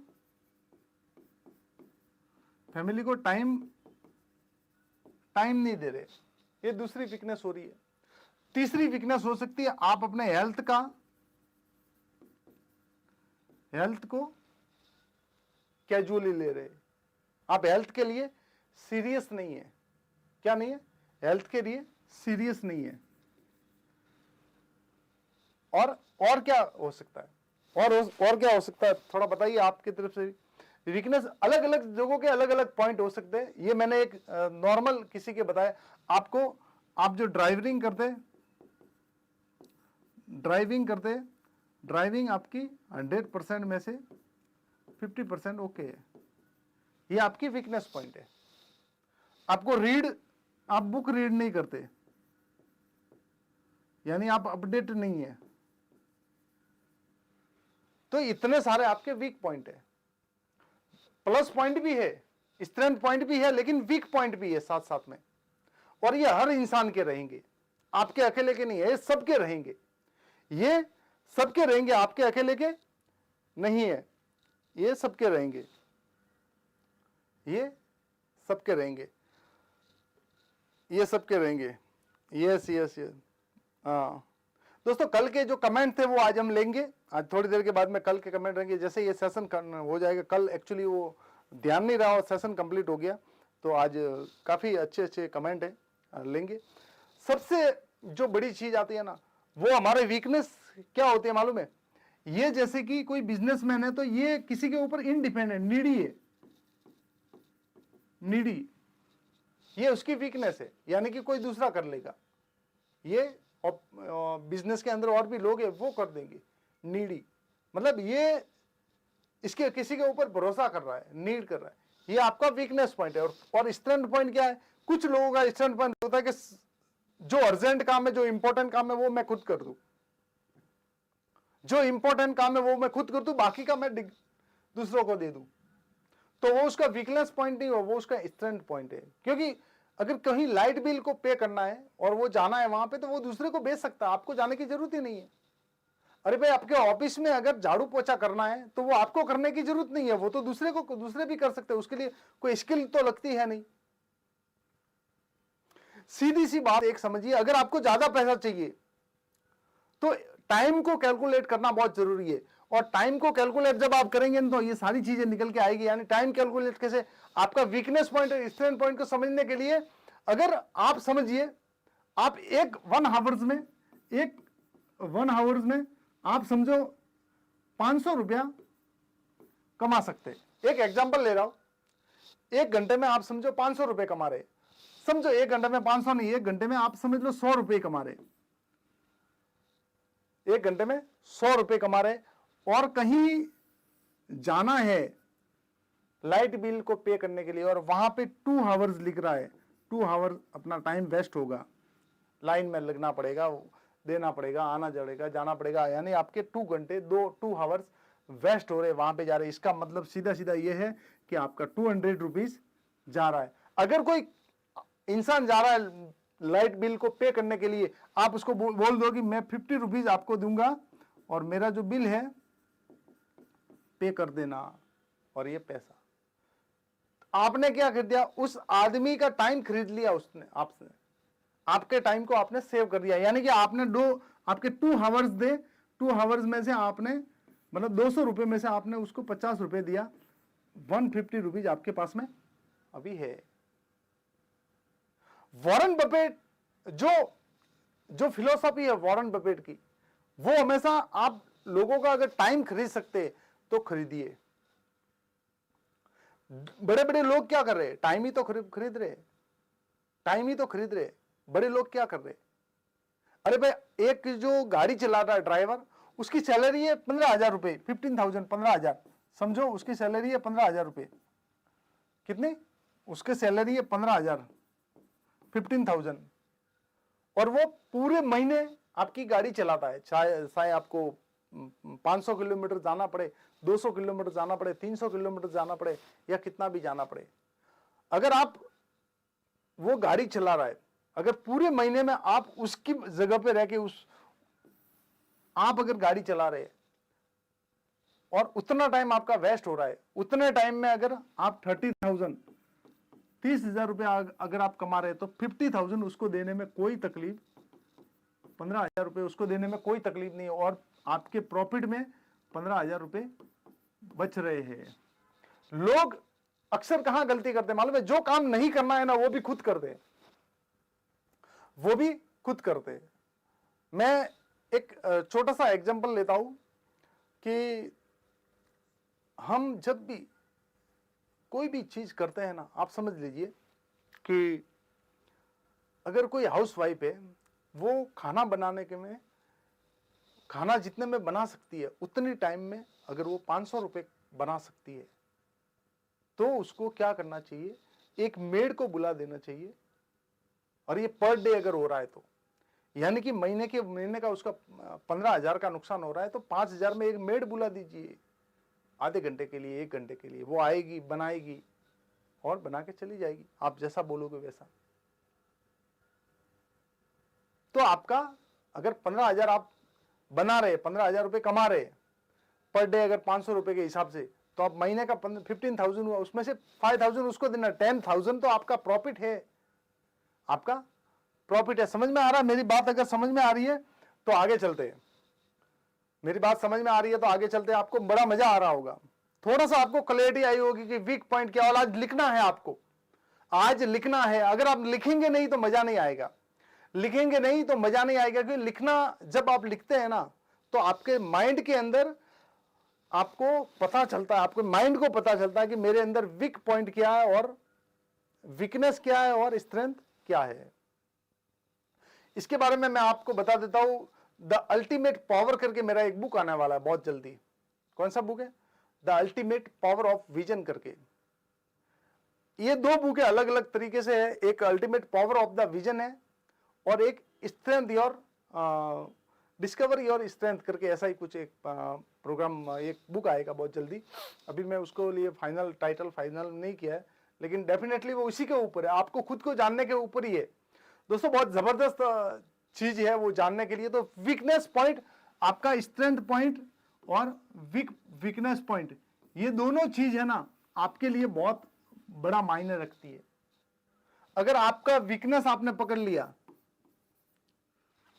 टाइम नहीं दे रहे, ये दूसरी वीकनेस हो रही है। तीसरी वीकनेस हो सकती है आप अपने हेल्थ को कैजुअली ले रहे, आप हेल्थ के लिए सीरियस नहीं है। क्या नहीं है? हेल्थ के लिए सीरियस नहीं है। और क्या हो सकता है? और क्या हो सकता है, थोड़ा बताइए आपकी तरफ से। वीकनेस अलग अलग लोगों के अलग अलग पॉइंट हो सकते हैं। ये मैंने एक नॉर्मल किसी के बताया आपको। आप जो ड्राइविंग आपकी 100% में से 50% ओके है, ये आपकी वीकनेस पॉइंट है। आप बुक रीड नहीं करते, यानी आप अपडेट नहीं है, तो इतने सारे आपके वीक पॉइंट है। प्लस पॉइंट भी है, स्ट्रेंथ पॉइंट भी है, लेकिन वीक पॉइंट भी है साथ साथ में। और ये हर इंसान के रहेंगे, आपके अकेले के नहीं है, ये सबके रहेंगे, ये सबके रहेंगे, आपके अकेले के नहीं है, ये सबके रहेंगे, ये सबके रहेंगे, ये सबके रहेंगे। यस यस यस, हाँ दोस्तों, कल के जो कमेंट थे वो आज हम लेंगे। आज थोड़ी देर के बाद में कल के कमेंट रहेंगे। जैसे ये सेशन हो जाएगा, कल एक्चुअली वो ध्यान नहीं रहा और सेशन कंप्लीट हो गया, तो आज काफ़ी अच्छे कमेंट है, लेंगे। सबसे जो बड़ी चीज़ आती है ना, वो हमारे वीकनेस क्या होती है मालूम है? ये जैसे कि कोई बिजनेसमैन है तो ये किसी के ऊपर इनडिपेंडेंट, नीडी है, नीडी, ये उसकी वीकनेस है, यानी कि कोई दूसरा कर लेगा। ये बिजनेस के अंदर और भी लोग हैं, वो कर देंगे। नीडी मतलब ये इसके किसी के ऊपर भरोसा कर रहा है, नीड कर रहा है, ये आपका वीकनेस पॉइंट है। और स्ट्रेंथ पॉइंट क्या है? कुछ लोगों का स्ट्रेंथ पॉइंट होता है कि जो अर्जेंट काम है, जो इंपॉर्टेंट काम है, वो मैं खुद कर दूं, जो इंपॉर्टेंट काम है वो मैं खुद कर दूं, बाकी का मैं दूसरों को दे दूं। तो वो उसका वीकनेस पॉइंट नहीं हो, वो उसका स्ट्रेंथ पॉइंट है। क्योंकि अगर कहीं लाइट बिल को पे करना है और वो जाना है वहां पे, तो वो दूसरे को भेज सकता है, आपको जाने की जरूरत ही नहीं है। अरे भाई, आपके ऑफिस में अगर झाड़ू पोछा करना है तो वो आपको करने की जरूरत नहीं है, वो तो दूसरे भी कर सकते हैं, उसके लिए कोई स्किल तो लगती है नहीं। सीधी सी बात एक समझिए, अगर आपको ज्यादा पैसा चाहिए तो टाइम को कैलकुलेट करना बहुत जरूरी है। और टाइम को कैलकुलेट जब आप करेंगे तो ये सारी चीजें निकल के आएगी। यानी टाइम कैलकुलेट कैसे, आपका वीकनेस पॉइंट और स्ट्रेंथ पॉइंट को समझने के लिए अगर आप समझिए, आप एक 1 आवर्स में आप समझो 500 रुपया कमा सकते। एक एग्जांपल ले रहा हूं, 1 घंटे में आप समझो 500 रुपए कमा रहे। समझो 1 घंटे में 500 नहीं, 1 घंटे में आप समझ लो 100 रुपए कमा रहे। 1 घंटे में 100 रुपए कमा रहे, और कहीं जाना है लाइट बिल को पे करने के लिए, और वहां पे 2 आवर्स लिख रहा है, 2 आवर्स अपना टाइम वेस्ट होगा, लाइन में लगना पड़ेगा, देना पड़ेगा, आना पड़ेगा, जाना पड़ेगा, यानी आपके 2 घंटे 2 आवर्स वेस्ट हो रहे, वहां पे जा रहे। इसका मतलब सीधा सीधा ये है कि आपका 200 रुपीज जा रहा है। अगर कोई इंसान जा रहा है लाइट बिल को पे करने के लिए, आप उसको बोल दो कि मैं 50 रुपीज आपको दूंगा और मेरा जो बिल है पे कर देना, और ये पैसा आपने क्या कर दिया, उस आदमी का टाइम खरीद लिया उसने आपसे, आपके टाइम को आपने सेव कर दिया। यानी कि आपने आपके 2 आवर्स दे, 2 आवर्स में से आपने मतलब 200 रुपए में से आपने उसको 50 रुपए दिया, 150 रुपीज आपके पास में अभी है। वॉरेन बफेट जो फिलॉसफी है वॉरेन बफेट की, वो हमेशा आप लोगों का अगर टाइम खरीद सकते तो खरीदिए। बड़े बड़े लोग क्या कर रहे, टाइम ही तो खरीद रहे, टाइम ही तो खरीद रहे। बड़े लोग क्या कर रहे, अरे भाई, एक जो गाड़ी चला रहा है ड्राइवर, उसकी सैलरी है 15,000 रुपए, 15,000, 15,000 समझो, उसकी सैलरी है 15,000 रुपए। कितनी उसकी सैलरी है? 15,000, 15,000। और वो पूरे महीने आपकी गाड़ी चलाता है, चाहे आपको 500 किलोमीटर जाना पड़े, 200 किलोमीटर जाना पड़े, 300 किलोमीटर जाना पड़े, या कितना भी जाना पड़े। अगर आप वो गाड़ी चला रहा है, अगर पूरे महीने में आप उसकी जगह पे रह के आप अगर गाड़ी चला रहे और उतना टाइम आपका वेस्ट हो रहा है, उतने टाइम में अगर आप 30,000 रुपया अगर आप कमा रहे, तो 50,000 उसको देने में कोई तकलीफ, 15,000 रुपए उसको देने में कोई तकलीफ नहीं, और आपके प्रॉफिट में 15,000 रुपए बच रहे हैं। लोग अक्सर कहां गलती करते हैं मालूम है? जो काम नहीं करना है ना, वो भी खुद करते, वो भी खुद करते। मैं एक छोटा सा एग्जांपल लेता हूं कि हम जब भी कोई भी चीज करते हैं ना, आप समझ लीजिए कि अगर कोई हाउसवाइफ है, वो खाना बनाने के में, खाना जितने में बना सकती है उतनी टाइम में अगर वो 500 रुपए बना सकती है, तो उसको क्या करना चाहिए, एक मेड को बुला देना चाहिए। और ये पर डे अगर हो रहा है तो, यानी कि महीने का उसका 15,000 का नुकसान हो रहा है, तो 5,000 में एक मेड बुला दीजिए, आधे घंटे के लिए, 1 घंटे के लिए। वो आएगी, बनाएगी और बना के चली जाएगी, आप जैसा बोलोगे वैसा। तो आपका अगर 15,000 आप बना रहे, 15,000 रुपए कमा रहे पर डे, अगर 500 रुपए के हिसाब से, तो आप महीने का 15,000 हुआ, उसमें से 5,000 उसको देना, 10,000 तो आपका प्रॉफिट है, आपका प्रॉफिट है। समझ में आ रहा है मेरी बात? अगर समझ में आ रही है तो आगे चलते हैं। मेरी बात समझ में आ रही है तो आगे चलते हैं। आपको बड़ा मजा आ रहा होगा, थोड़ा सा आपको क्लैरिटी आई होगी कि वीक पॉइंट क्या। और आज लिखना है आपको, आज लिखना है। अगर आप लिखेंगे नहीं तो मजा नहीं आएगा, लिखेंगे नहीं तो मजा नहीं आएगा। क्योंकि लिखना, जब आप लिखते हैं ना, तो आपके माइंड के अंदर आपको पता चलता है, आपके माइंड को पता चलता है कि मेरे अंदर वीक पॉइंट क्या है और वीकनेस क्या है और स्ट्रेंथ क्या है। इसके बारे में मैं आपको बता देता हूं। द अल्टीमेट पावर करके मेरा एक बुक आने वाला है बहुत जल्दी। कौन सा बुक है? The ultimate power of vision करके। ये 2 बुक है, अलग अलग तरीके से है। एक ultimate power of the vision है और एक strength your discover your strength करके, ऐसा ही कुछ एक प्रोग्राम, एक बुक आएगा बहुत जल्दी। अभी मैं उसको लिए फाइनल टाइटल फाइनल नहीं किया है, लेकिन डेफिनेटली वो उसी के ऊपर है, आपको खुद को जानने के ऊपर ही है दोस्तों। बहुत जबरदस्त चीज है वो जानने के लिए। तो वीकनेस पॉइंट, आपका स्ट्रेंथ पॉइंट और वीकनेस पॉइंट, ये दोनों चीज है ना आपके लिए बहुत बड़ा मायने रखती है। अगर आपका वीकनेस आपने पकड़ लिया,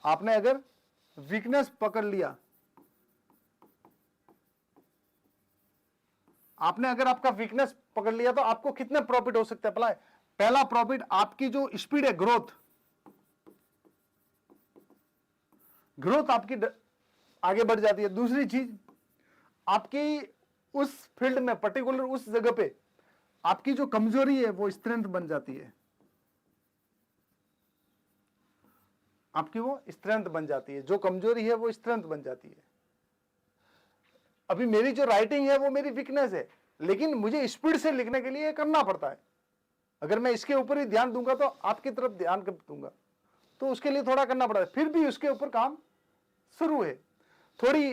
आपने अगर वीकनेस पकड़ लिया, आपने अगर आपका वीकनेस पकड़ लिया तो आपको कितने प्रॉफिट हो सकते हैं? पहला प्रॉफिट, आपकी जो स्पीड है, ग्रोथ आपकी आगे बढ़ जाती है। दूसरी चीज, आपकी उस फील्ड में पर्टिकुलर उस जगह पे आपकी जो कमजोरी है वो स्ट्रेंथ बन जाती है, आपकी वो स्ट्रेंथ बन जाती है, जो कमजोरी है वो स्ट्रेंथ बन जाती है। अभी मेरी जो राइटिंग है वो मेरी वीकनेस है, लेकिन मुझे स्पीड से लिखने के लिए करना पड़ता है। अगर मैं इसके ऊपर ही ध्यान दूंगा तो आपकी तरफ ध्यान कर दूंगा, तो उसके लिए थोड़ा करना पड़ता है। फिर भी उसके ऊपर काम शुरू है। थोड़ी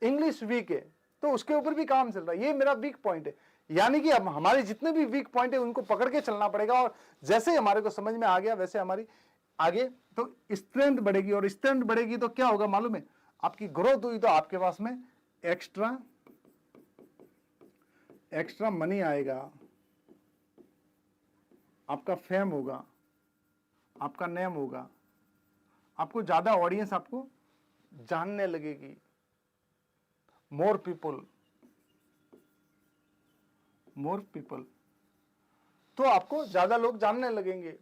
इंग्लिश वीक है तो उसके ऊपर भी काम चल रहा है, ये मेरा वीक पॉइंट है। यानी कि अब हमारे जितने भी वीक पॉइंट है उनको पकड़ के चलना पड़ेगा, और जैसे हमारे को समझ में आ गया वैसे हमारी आगे तो स्ट्रेंथ बढ़ेगी, और स्ट्रेंथ बढ़ेगी तो क्या होगा मालूम है? आपकी ग्रोथ हुई तो आपके पास में एक्स्ट्रा मनी आएगा, आपका फेम होगा, आपका नेम होगा, आपको ज्यादा ऑडियंस आपको जानने लगेगी, मोर पीपल, तो आपको ज्यादा लोग जानने लगेंगे।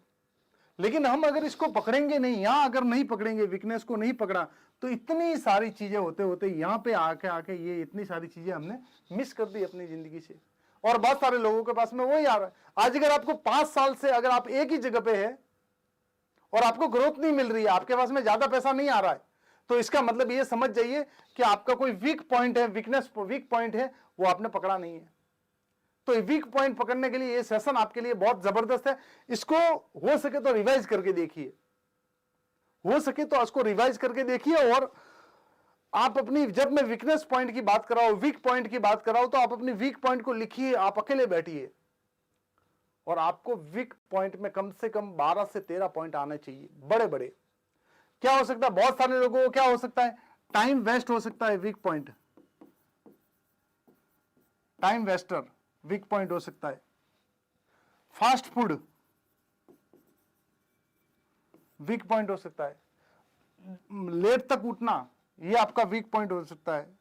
लेकिन हम अगर इसको पकड़ेंगे नहीं, यहां अगर नहीं पकड़ेंगे, वीकनेस को नहीं पकड़ा, तो इतनी सारी चीजें होते होते यहां पे आके ये इतनी सारी चीजें हमने मिस कर दी अपनी जिंदगी से। और बहुत सारे लोगों के पास में वही आ रहा है। आज अगर आपको 5 साल से अगर आप एक ही जगह पे है और आपको ग्रोथ नहीं मिल रही है, आपके पास में ज्यादा पैसा नहीं आ रहा है, तो इसका मतलब ये समझ जाइए कि आपका कोई वीक पॉइंट है, वीक पॉइंट है, वो आपने पकड़ा नहीं है। तो वीक पॉइंट पकड़ने के लिए ये सेशन आपके लिए बहुत जबरदस्त है। इसको हो सके तो रिवाइज करके देखिए, हो सके तो इसको रिवाइज करके देखिए। और आप अपनी, जब मैं वीकनेस पॉइंट की बात कर रहा हूं, वीक पॉइंट की बात कर रहा हूं, तो आप अपनी वीक पॉइंट को लिखिए, आप अकेले बैठिए, और आपको वीक पॉइंट में कम से कम 12 से 13 पॉइंट आने चाहिए, बड़े बड़े। क्या हो सकता है? बहुत सारे लोगों को क्या हो सकता है? टाइम वेस्ट हो सकता है, weak point, time Wester weak point हो सकता है। फास्ट फूड वीक पॉइंट हो सकता है। लेट तक उठना, ये आपका वीक पॉइंट हो सकता है।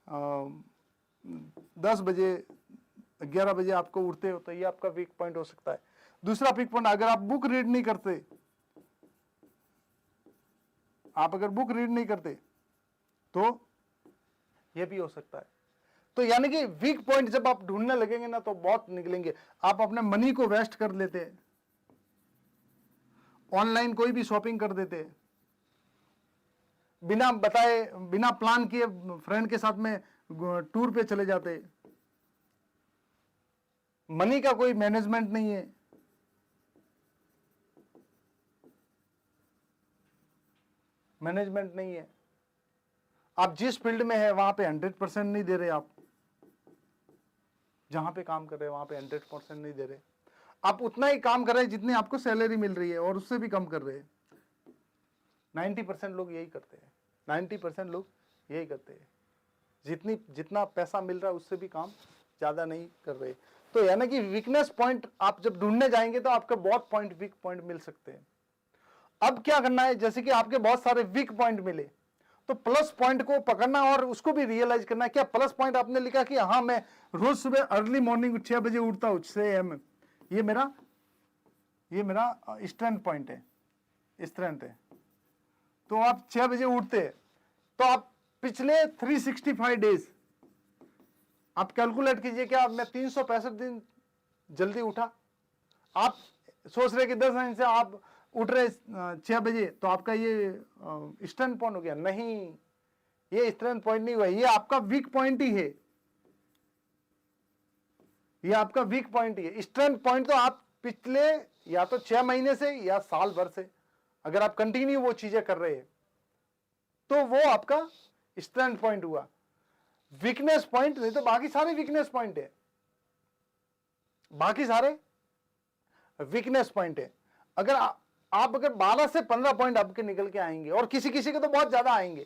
10 बजे 11 बजे आपको उठते हो तो ये आपका वीक पॉइंट हो सकता है। दूसरा वीक पॉइंट, अगर आप बुक रीड नहीं करते, आप अगर बुक रीड नहीं करते तो ये भी हो सकता है। तो यानी कि वीक पॉइंट जब आप ढूंढने लगेंगे ना तो बहुत निकलेंगे। आप अपने मनी को वेस्ट कर लेते हैं, ऑनलाइन कोई भी शॉपिंग कर देते हैं, बिना बताए, बिना प्लान किए फ्रेंड के साथ में टूर पे चले जाते, मनी का कोई मैनेजमेंट नहीं है, मैनेजमेंट नहीं है। आप जिस फील्ड में है वहां पे 100% नहीं दे रहे, आप जहां पे काम कर रहे हैं वहां पे 100% नहीं दे रहे, आप उतना ही काम कर रहे हैं जितनी आपको सैलरी मिल रही है, और उससे भी कम कर रहे हैं। 90% लोग यही करते हैं, 90% लोग यही करते हैं, जितना पैसा मिल रहा है उससे भी काम ज्यादा नहीं कर रहे। तो यानी कि वीकनेस पॉइंट आप जब ढूंढने जाएंगे तो आपके बहुत पॉइंट, वीक पॉइंट मिल सकते हैं। अब क्या करना है, जैसे कि आपके बहुत सारे वीक पॉइंट मिले, तो प्लस पॉइंट को पकड़ना और उसको भी रियलाइज करना है। क्या प्लस पॉइंट आपने लिखा कि हाँ मैं रोज सुबह अर्ली मॉर्निंग 6 बजे उठता हूं, 6 AM, ये मेरा स्ट्रेंथ पॉइंट है, स्ट्रेंथ है। तो आप 6 बजे उठते हैं, तो आप पिछले 365 डेज आप कैलकुलेट कीजिए, क्या मैं 365 दिन जल्दी उठा? आप सोच रहे कि 10 दिन से आप उठ रहे 6 बजे, तो आपका ये स्ट्रेंथ पॉइंट हो गया? नहीं, ये स्ट्रेंथ पॉइंट नहीं हुआ, ये आपका वीक पॉइंट ही है, ये आपका वीक पॉइंट ही है। स्ट्रेंथ पॉइंट तो आप पिछले या तो 6 महीने से या साल भर से अगर आप कंटिन्यू वो चीजें कर रहे हैं तो वो आपका स्ट्रेंथ पॉइंट हुआ। वीकनेस पॉइंट नहीं तो बाकी सारे वीकनेस पॉइंट है, बाकी सारे वीकनेस पॉइंट है। अगर आप अगर 12 से 15 पॉइंट आपके निकल के आएंगे, और किसी किसी के तो बहुत ज्यादा आएंगे,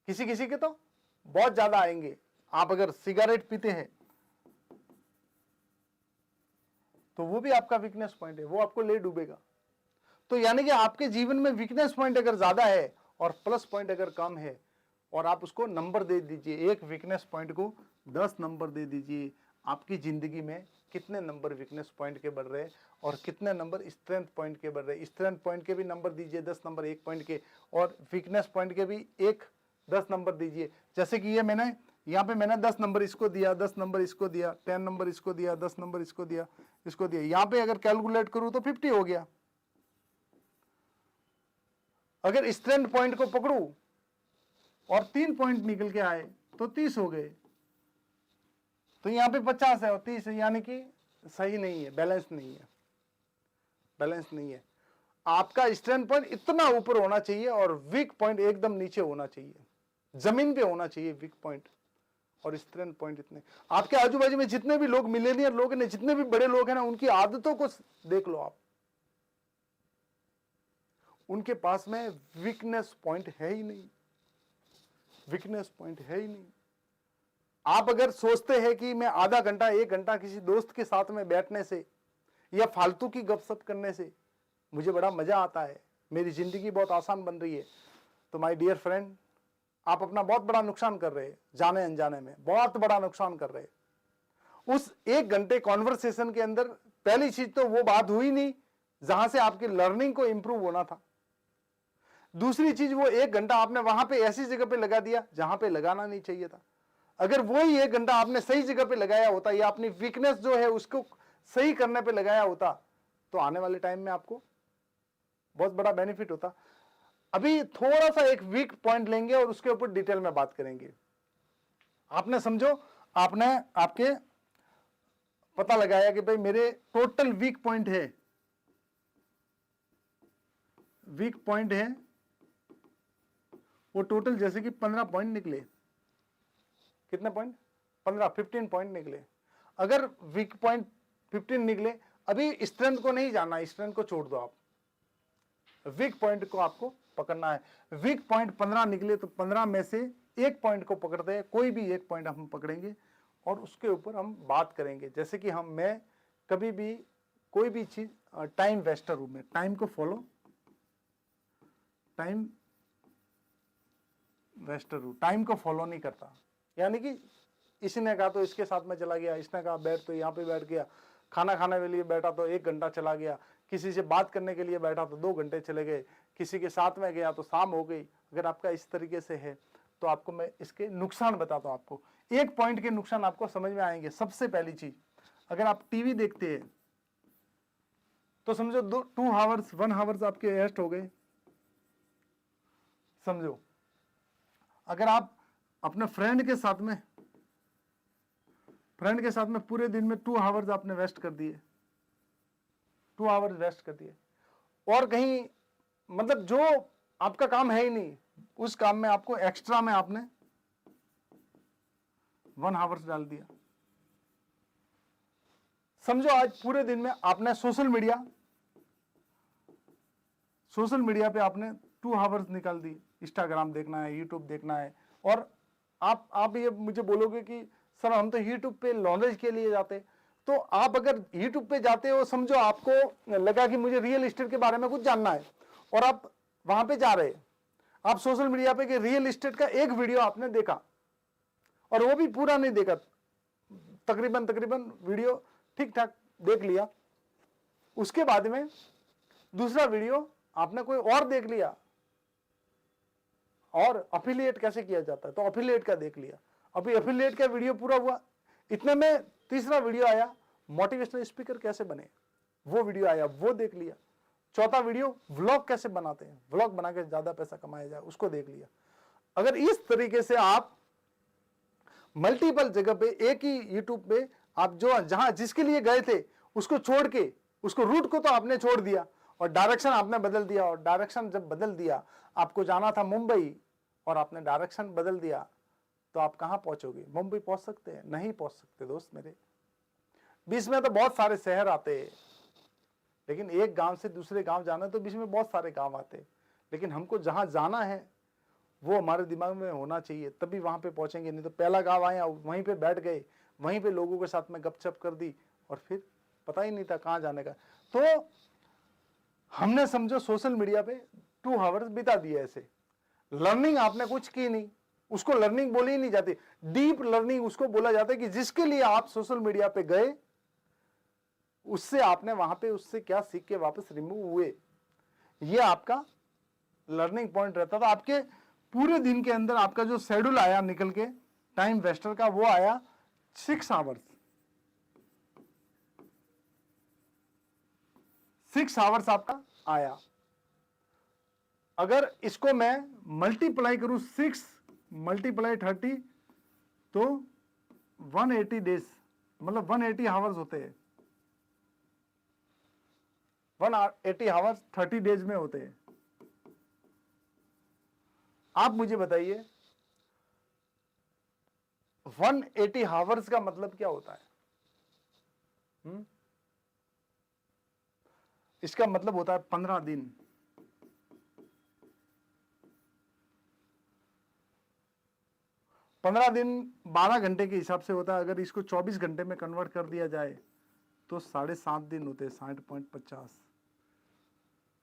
किसी किसी के तो बहुत ज्यादा आएंगे। आप अगर सिगरेट पीते हैं तो वो भी आपका वीकनेस पॉइंट है, वो आपको ले डूबेगा। तो यानी कि आपके जीवन में वीकनेस पॉइंट अगर ज्यादा है और प्लस पॉइंट अगर कम है, और आप उसको नंबर दे दीजिए, एक वीकनेस पॉइंट को 10 नंबर दे दीजिए, आपकी जिंदगी में कितने नंबर वीकनेस पॉइंट के बढ़ रहे हैं और कितने नंबर स्ट्रेंथ पॉइंट के बढ़ रहे हैं। स्ट्रेंथ पॉइंट के भी नंबर दीजिए 10 नंबर एक पॉइंट के, और वीकनेस पॉइंट के भी 10 नंबर दीजिए। जैसे कि ये मैंने यहाँ पे 10 नंबर इसको दिया, 10 नंबर इसको दिया, 10 नंबर इसको दिया, 10 नंबर इसको दिया, इसको दिया। यहाँ पे अगर कैलकुलेट करूं तो 50 हो गया। अगर स्ट्रेंथ पॉइंट को पकड़ू और 3 पॉइंट निकल के आए तो 30 हो गए। तो यहाँ पे 50 है और 30 है, यानी कि सही नहीं है, बैलेंस नहीं है, बैलेंस नहीं है। आपका स्ट्रेंथ पॉइंट इतना ऊपर होना चाहिए और वीक पॉइंट एकदम नीचे होना चाहिए, जमीन पे होना चाहिए वीक पॉइंट और स्ट्रेंथ पॉइंट। इतने आपके आजू बाजू में जितने भी लोग मिलेनियर लोग हैं, जितने भी बड़े लोग हैं ना, उनकी आदतों को देख लो आप, उनके पास में वीकनेस पॉइंट है ही नहीं, वीकनेस पॉइंट है ही नहीं। आप अगर सोचते हैं कि मैं आधा घंटा 1 घंटा किसी दोस्त के साथ में बैठने से या फालतू की गपशप करने से मुझे बड़ा मजा आता है, मेरी जिंदगी बहुत आसान बन रही है, तो माय डियर फ्रेंड, आप अपना बहुत बड़ा नुकसान कर रहे हैं, जाने अनजाने में बहुत बड़ा नुकसान कर रहे हैं। उस 1 घंटे कॉन्वर्सेशन के अंदर पहली चीज तो वो बात हुई नहीं जहां से आपकी लर्निंग को इंप्रूव होना था। दूसरी चीज, वो 1 घंटा आपने वहां पे ऐसी जगह पे लगा दिया जहां पे लगाना नहीं चाहिए था। अगर वो ही 1 घंटा आपने सही जगह पे लगाया होता या अपनी वीकनेस जो है उसको सही करने पे लगाया होता, तो आने वाले टाइम में आपको बहुत बड़ा बेनिफिट होता। अभी थोड़ा सा एक वीक पॉइंट लेंगे और उसके ऊपर डिटेल में बात करेंगे। आपने समझो, आपने आपके पता लगाया कि भाई मेरे टोटल वीक पॉइंट है, वीक पॉइंट है वो टोटल जैसे कि 15 पॉइंट निकले। कितने पॉइंट? 15 पॉइंट निकले। अगर वीक पॉइंट 15 निकले, अभी स्ट्रेंथ को नहीं जानना, स्ट्रेंथ को छोड़ दो, आप वीक पॉइंट को आपको पकड़ना है। वीक पॉइंट 15 निकले तो 15 में से एक पॉइंट को पकड़ते हैं, कोई भी एक पॉइंट हम पकड़ेंगे और उसके ऊपर हम बात करेंगे। जैसे कि मैं कभी भी कोई भी चीज टाइम वेस्टर हूं, मैं टाइम को फॉलो, टाइम वेस्टर हूं, टाइम को फॉलो नहीं करता। यानी कि इसने कहा तो इसके साथ में चला गया, इसने कहा बैठ तो यहाँ पे बैठ गया, खाना खाने के लिए बैठा तो 1 घंटा चला गया, किसी से बात करने के लिए बैठा तो 2 घंटे चले गए, किसी के साथ में गया तो शाम हो गई। अगर आपका इस तरीके से है तो आपको मैं इसके नुकसान बताता हूं। आपको एक पॉइंट के नुकसान आपको समझ में आएंगे। सबसे पहली चीज, अगर आप टीवी देखते हैं तो समझो 2 आवर्स 1 आवर्स आपके वेस्ट हो गए, समझो। अगर आप अपने फ्रेंड के साथ में पूरे दिन में 2 आवर्स आपने वेस्ट कर दिए, 2 आवर्स वेस्ट कर दिए, और कहीं मतलब जो आपका काम है ही नहीं, उस काम में आपको एक्स्ट्रा में आपने 1 आवर्स डाल दिया। समझो आज पूरे दिन में आपने सोशल मीडिया पे आपने 2 आवर्स निकाल दिए, इंस्टाग्राम देखना है, यूट्यूब देखना है। और आप ये मुझे बोलोगे कि सर हम तो यूट्यूब पे नॉलेज के लिए जाते, तो आप अगर यूट्यूब पे जाते हो, समझो आपको लगा कि मुझे रियल एस्टेट के बारे में कुछ जानना है और आप वहां पे जा रहे, आप सोशल मीडिया पे कि रियल एस्टेट का एक वीडियो आपने देखा और वो भी पूरा नहीं देखा, तकरीबन वीडियो ठीक ठाक देख लिया, उसके बाद में दूसरा वीडियो आपने कोई और देख लिया और अफिलिएट कैसे किया जाता है तो अफिलिएट का देख लिया, अभी अफिलिएट का वीडियो पूरा हुआ, इतने में तीसरा वीडियो आया मोटिवेशनल स्पीकर कैसे बने, वो वीडियो आया, वो देख लिया। चौथा वीडियो व्लॉग कैसे बनाते हैं, व्लॉग बना के ज्यादा पैसा कमाया जाए, उसको देख लिया। अगर इस तरीके से आप मल्टीपल जगह पे एक ही यूट्यूब पे आप जो जहां जिसके लिए गए थे उसको छोड़ के, उसको रूट को तो आपने छोड़ दिया और डायरेक्शन आपने बदल दिया, और डायरेक्शन जब बदल दिया, आपको जाना था मुंबई और आपने डायरेक्शन बदल दिया, तो आप कहां पहुंचोगे? मुंबई पहुंच सकते हैं? नहीं पहुंच सकते दोस्त मेरे। बीच में तो बहुत सारे शहर आते हैं, लेकिन एक गांव से दूसरे गांव जाना है तो बीच में बहुत सारे गांव आते हैं, लेकिन हमको जहां जाना है वो हमारे दिमाग में होना चाहिए, तभी वहां पे पहुंचेंगे। नहीं तो पहला गांव आया, वहीं पे बैठ गए, वहीं पे लोगों के साथ में गपशप कर दी और फिर पता ही नहीं था कहां जाने का। तो हमने समझो सोशल मीडिया पे 2 आवर्स बिता दिए ऐसे। लर्निंग आपने कुछ की नहीं, उसको लर्निंग बोली ही नहीं जाती। डीप लर्निंग उसको बोला जाता है कि जिसके लिए आप सोशल मीडिया पे गए, उससे आपने वहां पे उससे क्या सीख के वापस रिमूव हुए, ये आपका लर्निंग पॉइंट रहता था। आपके पूरे दिन के अंदर आपका जो शेड्यूल आया निकल के टाइम वेस्टर का, वो आया 6 आवर्स। 6 आवर्स आपका आया। अगर इसको मैं मल्टीप्लाई करूं 6 मल्टीप्लाई 30 तो 180 डेज, मतलब 180 आवर्स होते हैं। 180 आवर्स 30 डेज में होते हैं। आप मुझे बताइए 180 आवर्स का मतलब क्या होता है? इसका मतलब होता है 15 दिन। 15 दिन 12 घंटे के हिसाब से होता है। अगर इसको 24 घंटे में कन्वर्ट कर दिया जाए तो 7.5 दिन होते हैं, 60.50।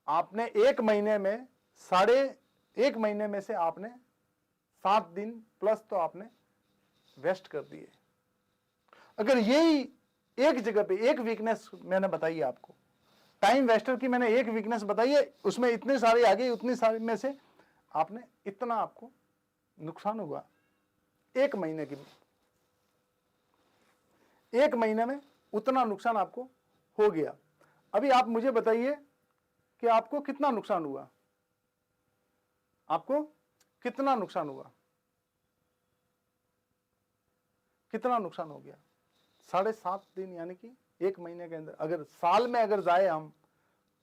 आपने एक महीने में 1.5 महीने में से आपने 7 दिन प्लस तो आपने वेस्ट कर दिए। अगर यही एक जगह पे एक वीकनेस मैंने बताई है आपको, टाइम वेस्टर की मैंने एक वीकनेस बताई है, उसमें इतने सारे आ गए, उतनी सारी में से आपने इतना आपको नुकसान हुआ एक महीने की, एक महीने में उतना नुकसान आपको हो गया। अभी आप मुझे बताइए कि आपको कितना नुकसान हुआ, आपको कितना नुकसान हुआ, कितना नुकसान हो गया? 7.5 दिन, यानी कि एक महीने के अंदर। अगर साल में अगर जाए हम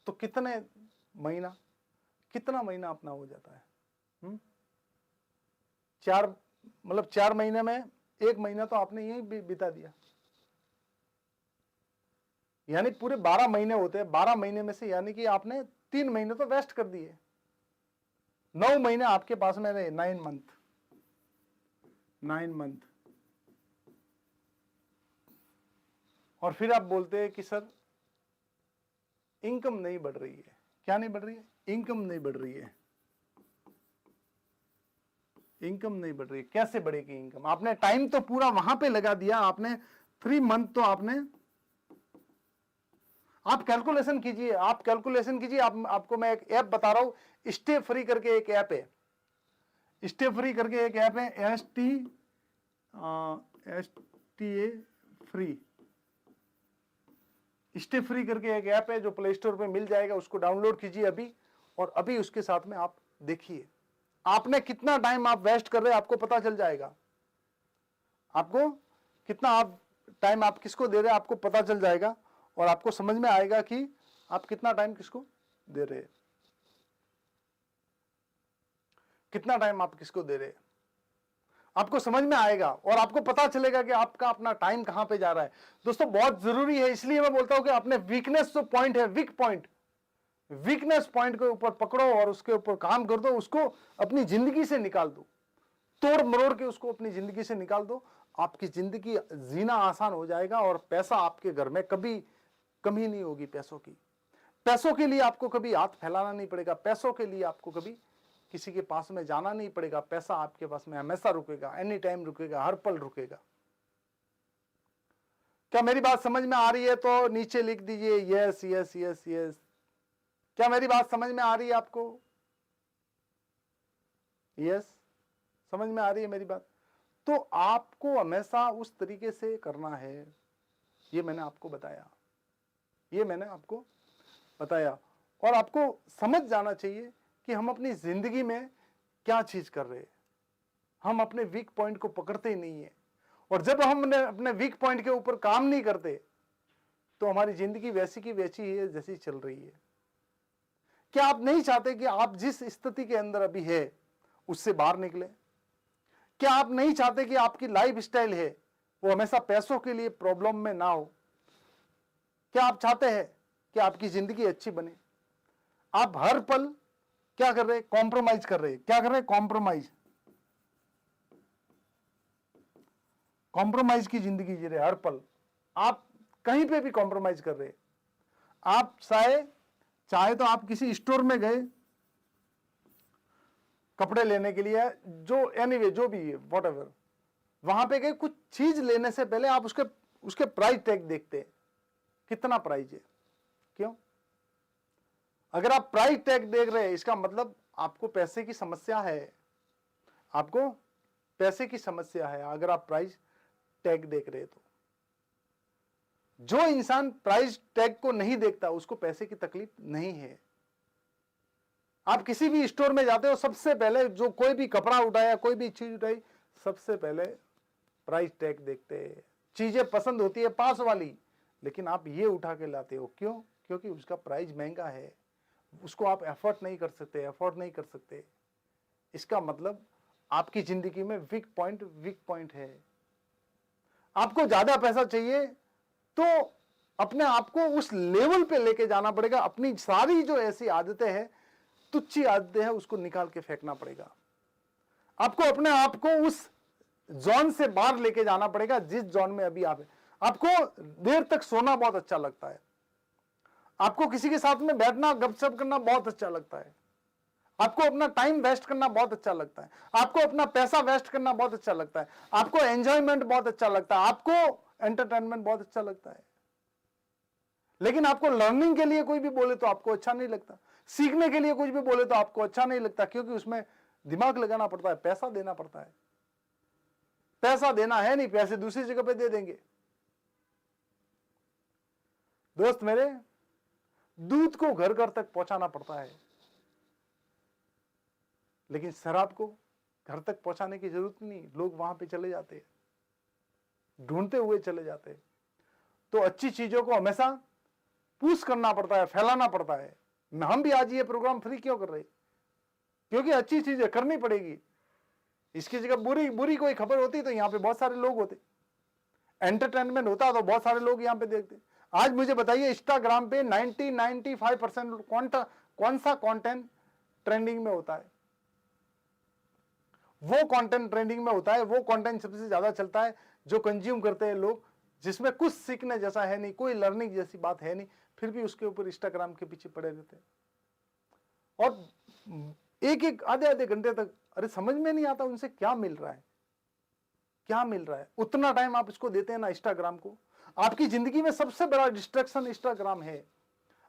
तो कितना महीना अपना हो जाता है? 4 महीने में 1 महीना तो आपने यही बिता दिया, यानी पूरे 12 महीने होते हैं। 12 महीने में से यानी कि आपने 3 महीने तो वेस्ट कर दिए। 9 महीने आपके पास में रहे, 9 मंथ। और फिर आप बोलते हैं कि सर इनकम नहीं बढ़ रही है। क्या नहीं बढ़ रही है? इनकम नहीं बढ़ रही है। इनकम नहीं बढ़ रही है, कैसे बढ़ेगी इनकम? आपने टाइम तो पूरा वहां पे लगा दिया, आपने 3 मंथ तो आपने, आप कैलकुलेशन कीजिए, आपको मैं एक ऐप बता रहा हूं, स्टे फ्री करके एक ऐप है, स्टे फ्री करके एक ऐप है, STA फ्री, स्टे फ्री करके एक ऐप है जो प्ले स्टोर पे मिल जाएगा, उसको डाउनलोड कीजिए अभी, और अभी उसके साथ में आप देखिए आपने कितना टाइम आप वेस्ट कर रहे हैं, आपको पता चल जाएगा। आपको कितना आप टाइम आप किसको दे रहे हैं आपको पता चल जाएगा, और आपको समझ में आएगा कि आप कितना टाइम किसको दे रहे हैं, कितना टाइम आप किसको दे रहे हैं, आपको समझ में आएगा और आपको पता चलेगा कि आपका अपना टाइम कहां पे जा रहा है। दोस्तों बहुत जरूरी है, इसलिए मैं बोलता हूं कि अपने वीकनेस जो पॉइंट है, वीकनेस पॉइंट के ऊपर पकड़ो और उसके ऊपर काम कर दो, उसको अपनी जिंदगी से निकाल दो, तोड़ मरोड़ के उसको अपनी जिंदगी से निकाल दो। आपकी जिंदगी जीना आसान हो जाएगा और पैसा आपके घर में कभी कमी नहीं होगी। पैसों के लिए आपको कभी हाथ फैलाना नहीं पड़ेगा, पैसों के लिए आपको कभी किसी के पास में जाना नहीं पड़ेगा। पैसा आपके पास में हमेशा रुकेगा, एनी टाइम रुकेगा, हर पल रुकेगा। क्या मेरी बात समझ में आ रही है? तो नीचे लिख दीजिए यस यस यस यस। क्या मेरी बात समझ में आ रही है आपको? यस, समझ में आ रही है मेरी बात? तो आपको हमेशा उस तरीके से करना है, ये मैंने आपको बताया, और आपको समझ जाना चाहिए कि हम अपनी जिंदगी में क्या चीज कर रहे हैं। हम अपने वीक पॉइंट को पकड़ते ही नहीं है, और जब हम अपने वीक पॉइंट के ऊपर काम नहीं करते तो हमारी जिंदगी वैसी की वैसी ही है जैसी चल रही है। क्या आप नहीं चाहते कि आप जिस स्थिति के अंदर अभी है उससे बाहर निकले? क्या आप नहीं चाहते कि आपकी लाइफ स्टाइल है वो हमेशा पैसों के लिए प्रॉब्लम में ना हो? क्या आप चाहते हैं कि आपकी जिंदगी अच्छी बने? आप हर पल क्या कर रहे हैं? कॉम्प्रोमाइज कर रहे हैं। क्या कर रहे हैं? कॉम्प्रोमाइज। कॉम्प्रोमाइज की जिंदगी जी रहे हर पल। आप कहीं पे भी कॉम्प्रोमाइज कर रहे हैं। आप चाहे तो आप किसी स्टोर में गए कपड़े लेने के लिए, जो एनीवे जो भी है व्हाटएवर, वहां पे गए, कुछ चीज लेने से पहले आप उसके प्राइस टैग देखते हैं, कितना प्राइस है। क्यों? अगर आप प्राइस टैग देख रहे हैं, इसका मतलब आपको पैसे की समस्या है। आपको पैसे की समस्या है अगर आप प्राइस टैग देख रहे हैं तो। जो इंसान प्राइस टैग को नहीं देखता उसको पैसे की तकलीफ नहीं है। आप किसी भी स्टोर में जाते हो, सबसे पहले जो कोई भी कपड़ा उठाया, कोई भी चीज उठाई, सबसे पहले प्राइस टैग देखते हैं। चीजें पसंद होती है पास वाली, लेकिन आप ये उठा के लाते हो। क्यों? क्योंकि उसका प्राइस महंगा है, उसको आप अफोर्ड नहीं कर सकते। इसका मतलब आपकी जिंदगी में वीक पॉइंट है। आपको ज्यादा पैसा चाहिए तो अपने आप को उस लेवल पे लेके जाना पड़ेगा। अपनी सारी जो ऐसी आदतें हैं, तुच्छी आदतें हैं, उसको निकाल के फेंकना पड़ेगा। आपको अपने आप को उस जोन से बाहर लेके जाना पड़ेगा जिस जोन में अभी आप है। आपको देर तक सोना बहुत अच्छा लगता है, आपको किसी के साथ में बैठना गपशप करना बहुत अच्छा लगता है, आपको अपना टाइम वेस्ट करना बहुत अच्छा लगता है, आपको अपना पैसा वेस्ट करना बहुत अच्छा लगता है, आपको एंजॉयमेंट बहुत अच्छा लगता है, आपको एंटरटेनमेंट बहुत अच्छा लगता है। लेकिन आपको लर्निंग के लिए कोई भी बोले तो आपको अच्छा नहीं लगता, सीखने के लिए कुछ भी बोले तो आपको अच्छा नहीं लगता, क्योंकि उसमें दिमाग लगाना पड़ता है, पैसा देना पड़ता है। पैसा देना है नहीं, पैसे दूसरी जगह पे दे देंगे। दोस्त मेरे, दूध को घर घर तक पहुंचाना पड़ता है, लेकिन शराब को घर तक पहुंचाने की जरूरत नहीं। लोग वहां पे चले जाते हैं, ढूंढते हुए चले जाते हैं। तो अच्छी चीजों को हमेशा पुश करना पड़ता है, फैलाना पड़ता है। हम भी आज ये प्रोग्राम फ्री क्यों कर रहे? क्योंकि अच्छी चीजें करनी पड़ेगी। इसकी जगह बुरी कोई खबर होती तो यहां पे बहुत सारे लोग होते, एंटरटेनमेंट होता तो बहुत सारे लोग यहां पे देखते। आज मुझे बताइए, इंस्टाग्राम पे 95% कौन सा कंटेंट ट्रेंडिंग में होता है? वो कंटेंट ट्रेंडिंग में होता है, वो कंटेंट सबसे ज्यादा चलता है जो कंज्यूम करते हैं लोग, जिसमें कुछ सीखने जैसा है नहीं, कोई लर्निंग जैसी बात है नहीं, फिर भी उसके ऊपर इंस्टाग्राम के पीछे पड़े रहते हैं। और एक आधे घंटे तक, अरे समझ में नहीं आता उनसे क्या मिल रहा है, क्या मिल रहा है। उतना टाइम आप इसको देते हैं ना इंस्टाग्राम को। आपकी जिंदगी में सबसे बड़ा डिस्ट्रैक्शन इंस्टाग्राम है।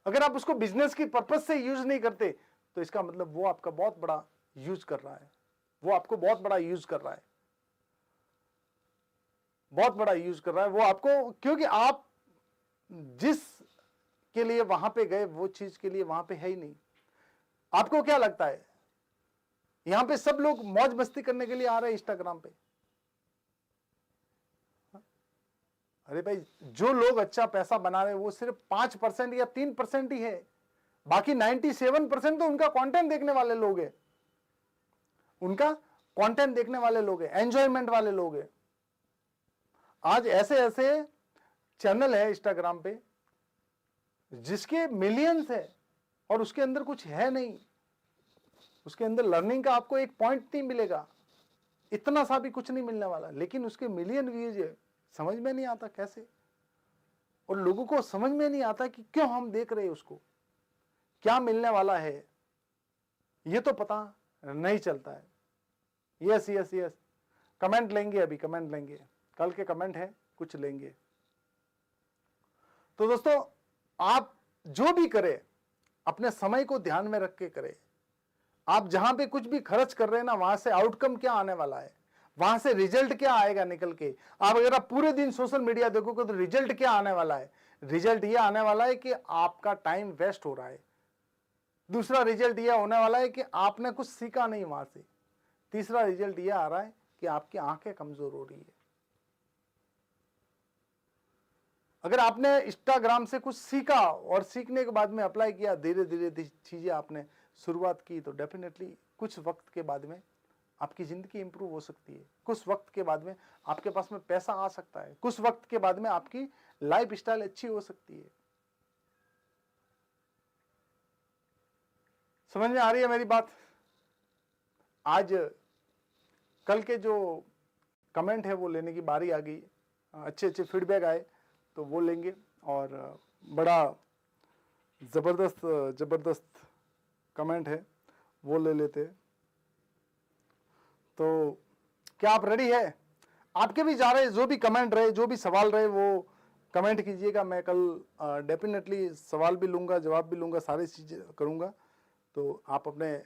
अगर आप उसको बिजनेस की पर्पज से यूज नहीं करते तो इसका मतलब वो आपका बहुत बड़ा यूज कर रहा है, वो आपको बहुत बड़ा यूज कर रहा है, बहुत बड़ा यूज कर रहा है वो आपको। क्योंकि आप जिस के लिए वहां पे गए वो चीज के लिए वहां पे है ही नहीं। आपको क्या लगता है यहां पे सब लोग मौज मस्ती करने के लिए आ रहे हैं इंस्टाग्राम पे? अरे भाई, जो लोग अच्छा पैसा बना रहे हैं वो सिर्फ 5% या 3% ही है। बाकी 97% तो उनका कंटेंट देखने वाले लोग हैं, उनका कंटेंट देखने वाले लोग हैं, एंजॉयमेंट वाले लोग हैं। आज ऐसे ऐसे चैनल है इंस्टाग्राम पे जिसके मिलियंस है और उसके अंदर कुछ है नहीं, उसके अंदर लर्निंग का आपको एक पॉइंट नहीं मिलेगा, इतना सा भी कुछ नहीं मिलने वाला, लेकिन उसके मिलियन व्यूज है। समझ में नहीं आता कैसे, और लोगों को समझ में नहीं आता कि क्यों हम देख रहे हैं उसको, क्या मिलने वाला है, ये तो पता नहीं चलता है। यस यस यस, कमेंट लेंगे, अभी कमेंट लेंगे, कल के कमेंट है, कुछ लेंगे। तो दोस्तों, आप जो भी करें अपने समय को ध्यान में रख के करें। आप जहां पे कुछ भी खर्च कर रहे हैं ना, वहां से आउटकम क्या आने वाला है, वहां से रिजल्ट क्या आएगा निकल के। आप अगर आप पूरे दिन सोशल मीडिया देखोगे तो रिजल्ट क्या आने वाला है? रिजल्ट ये आने वाला है कि आपका टाइम वेस्ट हो रहा है। दूसरा रिजल्ट यह होने वाला है कि आपने कुछ सीखा नहीं वहां से। तीसरा रिजल्ट यह आ रहा है कि आपकी आंखें कमजोर हो रही है। अगर आपने इंस्टाग्राम से कुछ सीखा और सीखने के बाद में अप्लाई किया, धीरे धीरे चीजें आपने शुरुआत की, तो डेफिनेटली कुछ वक्त के बाद में आपकी जिंदगी इंप्रूव हो सकती है। कुछ वक्त के बाद में आपके पास में पैसा आ सकता है, कुछ वक्त के बाद में आपकी लाइफ स्टाइल अच्छी हो सकती है। समझ में आ रही है मेरी बात? आज कल के जो कमेंट है वो लेने की बारी आ गई। अच्छे अच्छे फीडबैक आए तो वो लेंगे, और बड़ा जबरदस्त कमेंट है वो ले लेते। तो क्या आप रेडी है? आपके भी जा रहे, जो भी कमेंट रहे, जो भी सवाल रहे, वो कमेंट कीजिएगा। मैं कल डेफिनेटली सवाल भी लूंगा, जवाब भी लूंगा, सारी चीजें करूंगा। तो आप अपने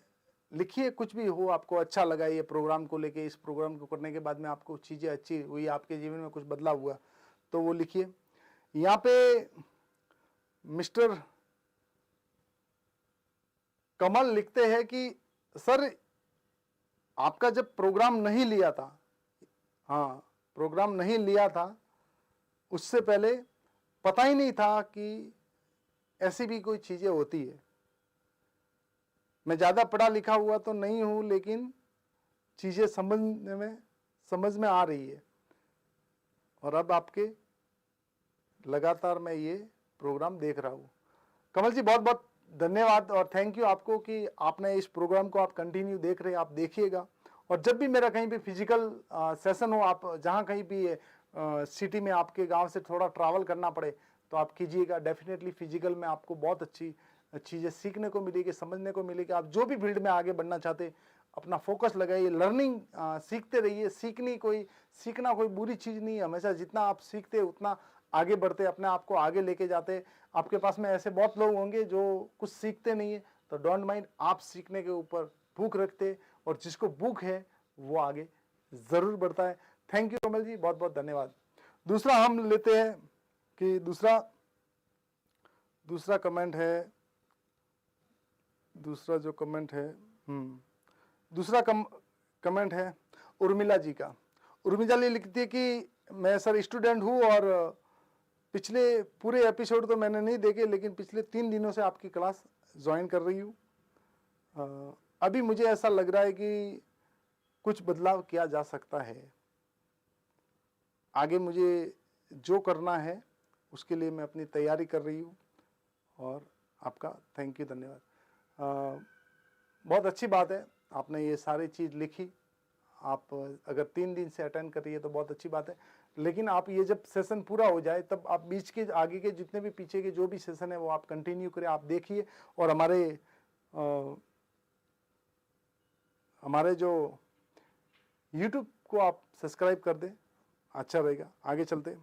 लिखिए, कुछ भी हो आपको अच्छा लगा ये प्रोग्राम को लेके, इस प्रोग्राम को करने के बाद में आपको चीजें अच्छी हुई, आपके जीवन में कुछ बदलाव हुआ, तो वो लिखिए। यहाँ पे मिस्टर कमल लिखते हैं कि सर आपका जब प्रोग्राम नहीं लिया था, हाँ प्रोग्राम नहीं लिया था, उससे पहले पता ही नहीं था कि ऐसी भी कोई चीजें होती है। मैं ज्यादा पढ़ा लिखा हुआ तो नहीं हूं, लेकिन चीजें समझ में आ रही है, और अब आपके लगातार मैं ये प्रोग्राम देख रहा हूं। कमल जी बहुत बहुत धन्यवाद और थैंक यू आपको कि आपने इस प्रोग्राम को आप कंटिन्यू देख रहे हैं। आप देखिएगा, और जब भी मेरा कहीं भी फिजिकल सेशन हो, आप जहां कहीं भी सिटी में, आपके गांव से थोड़ा ट्रैवल करना पड़े तो आप कीजिएगा। डेफिनेटली फिजिकल में आपको बहुत अच्छी चीजें सीखने को मिलेगी, समझने को मिलेगी। आप जो भी फील्ड में आगे बढ़ना चाहते, अपना फोकस लगाइए, लर्निंग सीखते रहिए। सीखना कोई बुरी चीज नहीं है। हमेशा जितना आप सीखते उतना आगे बढ़ते, अपने आप को आगे लेके जाते। आपके पास में ऐसे बहुत लोग होंगे जो कुछ सीखते नहीं है, तो डोंट माइंड, आप सीखने के ऊपर भूख रखते, और जिसको भूख है वो आगे जरूर बढ़ता है। थैंक यू कमल जी, बहुत बहुत धन्यवाद। दूसरा हम लेते हैं कि दूसरा कमेंट है, दूसरा जो कमेंट है, दूसरा कमेंट है उर्मिला जी का। उर्मिला जी लिखती है कि मैं सर स्टूडेंट हूँ, और पिछले पूरे एपिसोड तो मैंने नहीं देखे, लेकिन पिछले 3 दिनों से आपकी क्लास ज्वाइन कर रही हूँ। अभी मुझे ऐसा लग रहा है कि कुछ बदलाव किया जा सकता है। आगे मुझे जो करना है उसके लिए मैं अपनी तैयारी कर रही हूँ, और आपका थैंक यू, धन्यवाद। बहुत अच्छी बात है, आपने ये सारी चीज़ लिखी। आप अगर 3 दिन से अटेंड कर रही है तो बहुत अच्छी बात है, लेकिन आप ये जब सेशन पूरा हो जाए तब आप बीच के आगे के जितने भी पीछे के जो भी सेशन है वो आप कंटिन्यू करें, आप देखिए। और हमारे जो YouTube को आप सब्सक्राइब कर दें, अच्छा रहेगा। आगे चलते।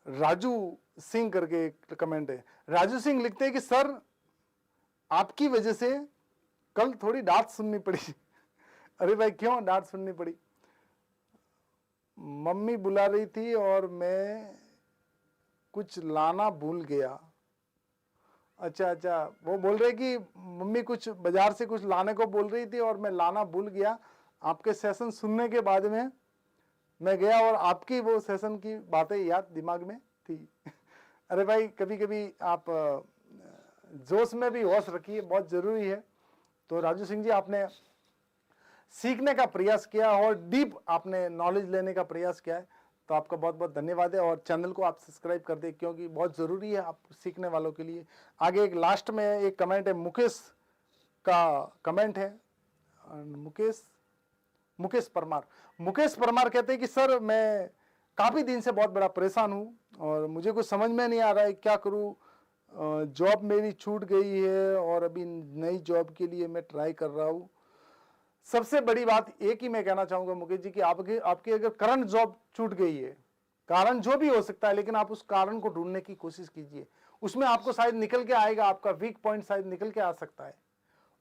राजू सिंह करके एक कमेंट है। राजू सिंह लिखते हैं कि सर आपकी वजह से कल थोड़ी डांट सुननी पड़ी। अरे भाई क्यों डांट सुननी पड़ी? मम्मी बुला रही थी और मैं कुछ लाना भूल गया। अच्छा, वो बोल रहे कि मम्मी कुछ बाजार से कुछ लाने को बोल रही थी और मैं लाना भूल गया। आपके सेशन सुनने के बाद में मैं गया और आपकी वो सेशन की बातें याद दिमाग में थी। अरे भाई कभी कभी आप जोश में भी होश रखिए, बहुत जरूरी है। तो राजू सिंह जी, आपने सीखने का प्रयास किया और डीप आपने नॉलेज लेने का प्रयास किया है, तो आपका बहुत बहुत धन्यवाद है। और चैनल को आप सब्सक्राइब कर दें, क्योंकि बहुत जरूरी है आप सीखने वालों के लिए। आगे एक लास्ट में एक कमेंट है, मुकेश का कमेंट है। मुकेश परमार कहते हैं कि सर मैं काफी दिन से बहुत बड़ा परेशान हूँ और मुझे कुछ समझ में नहीं आ रहा है क्या करूँ। जॉब मेरी छूट गई है और अभी नई जॉब के लिए मैं ट्राई कर रहा हूँ। सबसे बड़ी बात एक ही मैं कहना चाहूंगा मुकेश जी कि आपकी अगर करंट जॉब छूट गई है, कारण जो भी हो सकता है, लेकिन आप उस कारण को ढूंढने की कोशिश कीजिए। उसमें आपको शायद निकल के आएगा, आपका वीक पॉइंट शायद निकल के आ सकता है।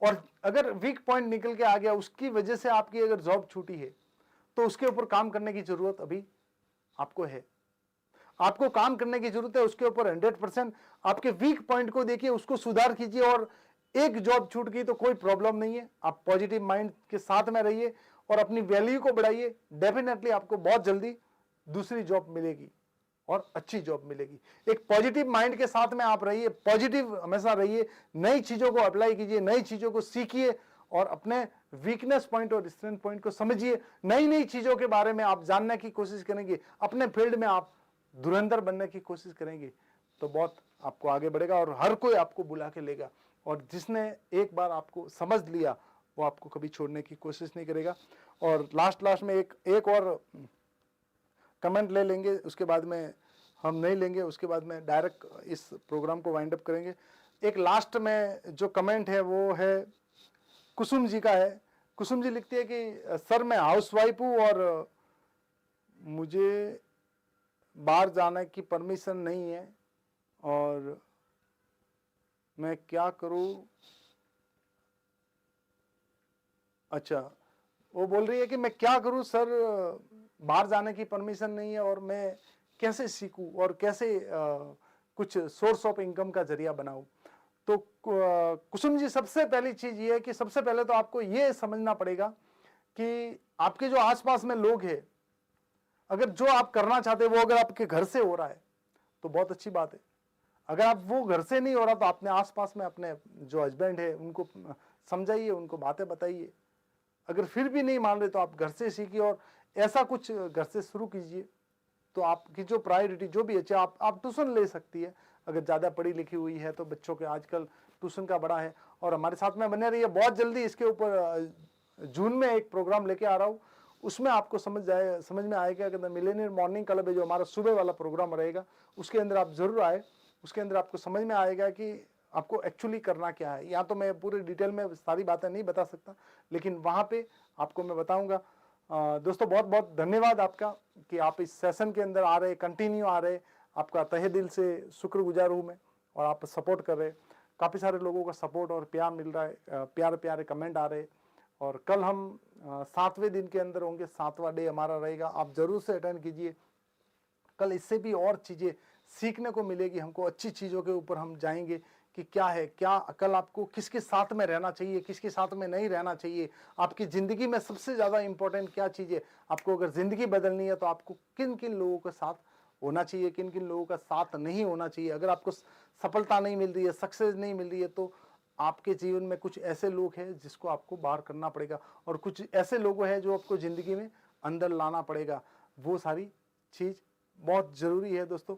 और अगर वीक पॉइंट निकल के आ गया, उसकी वजह से आपकी अगर जॉब छूटी है, तो उसके ऊपर काम करने की जरूरत अभी आपको है। आपको काम करने की जरूरत है उसके ऊपर 100%। आपके वीक पॉइंट को देखिए, उसको सुधार कीजिए। और एक जॉब छूट गई तो कोई प्रॉब्लम नहीं है, आप पॉजिटिव माइंड के साथ में रहिए और अपनी वैल्यू को बढ़ाइए। डेफिनेटली आपको बहुत जल्दी दूसरी जॉब मिलेगी और अच्छी जॉब मिलेगी। एक पॉजिटिव माइंड के साथ में आप रहिए, पॉजिटिव हमेशा रहिए, नई चीजों को अप्लाई कीजिए, नई चीजों को सीखिए और अपने वीकनेस पॉइंट और स्ट्रेंथ पॉइंट को समझिए। नई चीजों के बारे में आप जानने की कोशिश करेंगे, अपने फील्ड में आप धुरंधर बनने की कोशिश करेंगे, तो बहुत आपको आगे बढ़ेगा और हर कोई आपको बुला के लेगा और जिसने एक बार आपको समझ लिया वो आपको कभी छोड़ने की कोशिश नहीं करेगा। और लास्ट में एक और कमेंट ले लेंगे, उसके बाद में हम नहीं लेंगे, उसके बाद में डायरेक्ट इस प्रोग्राम को वाइंड अप करेंगे। एक लास्ट में जो कमेंट है वो है कुसुम जी का है। कुसुम जी लिखती है कि सर मैं हाउसवाइफ हूँ और मुझे बाहर जाने की परमिशन नहीं है और मैं क्या करूँ। अच्छा, वो बोल रही है कि मैं क्या करूँ सर, बाहर जाने की परमिशन नहीं है और मैं कैसे सीखूं और कैसे कुछ सोर्स ऑफ इनकम का जरिया बनाऊं। तो कुसुम जी, सबसे पहली चीज ये है कि सबसे पहले तो आपको ये समझना पड़ेगा कि आपके जो आसपास में लोग हैं, अगर जो आप करना चाहते हैं वो अगर आपके घर से हो रहा है तो बहुत अच्छी बात है। अगर आप वो घर से नहीं हो रहा तो अपने आसपास में अपने जो हस्बैंड है उनको समझाइए, उनको बातें बताइए। अगर फिर भी नहीं मान रहे तो आप घर से सीखिए और ऐसा कुछ घर से शुरू कीजिए। तो आपकी जो प्रायोरिटी जो भी अच्छे, आप ट्यूशन ले सकती है अगर ज़्यादा पढ़ी लिखी हुई है तो। बच्चों के आजकल ट्यूशन का बड़ा है और हमारे साथ में बने रहिए। बहुत जल्दी इसके ऊपर जून में एक प्रोग्राम लेके आ रहा हूँ, उसमें आपको समझ में आएगा कि मिलेनियर मॉर्निंग क्लब है जो हमारा सुबह वाला प्रोग्राम रहेगा, उसके अंदर आप जरूर आए। उसके अंदर आपको समझ में आएगा कि आपको एक्चुअली करना क्या है। यहाँ तो मैं पूरे डिटेल में सारी बातें नहीं बता सकता, लेकिन वहाँ पे आपको मैं बताऊंगा। दोस्तों बहुत बहुत धन्यवाद आपका कि आप इस सेशन के अंदर आ रहे, कंटिन्यू आ रहे। आपका तहे दिल से शुक्रगुजार हूँ मैं, और आप सपोर्ट कर रहे। काफ़ी सारे लोगों का सपोर्ट और प्यार मिल रहा है, प्यारे प्यारे कमेंट आ रहे। और कल हम 7वें दिन के अंदर होंगे, 7वां डे हमारा रहेगा। आप जरूर से अटेंड कीजिए। कल इससे भी और चीज़ें सीखने को मिलेगी हमको, अच्छी चीज़ों के ऊपर हम जाएंगे कि क्या है, क्या कल आपको किसके साथ में रहना चाहिए, किसके साथ में नहीं रहना चाहिए। आपकी ज़िंदगी में सबसे ज़्यादा इंपॉर्टेंट क्या चीज़ है। आपको अगर ज़िंदगी बदलनी है तो आपको किन किन लोगों के साथ होना चाहिए, किन किन लोगों का साथ नहीं होना चाहिए। अगर आपको सफलता नहीं मिल रही है, सक्सेस नहीं मिल रही है, तो आपके जीवन में कुछ ऐसे लोग हैं जिसको आपको बाहर करना पड़ेगा, और कुछ ऐसे लोग हैं जो आपको ज़िंदगी में अंदर लाना पड़ेगा। वो सारी चीज़ बहुत ज़रूरी है दोस्तों।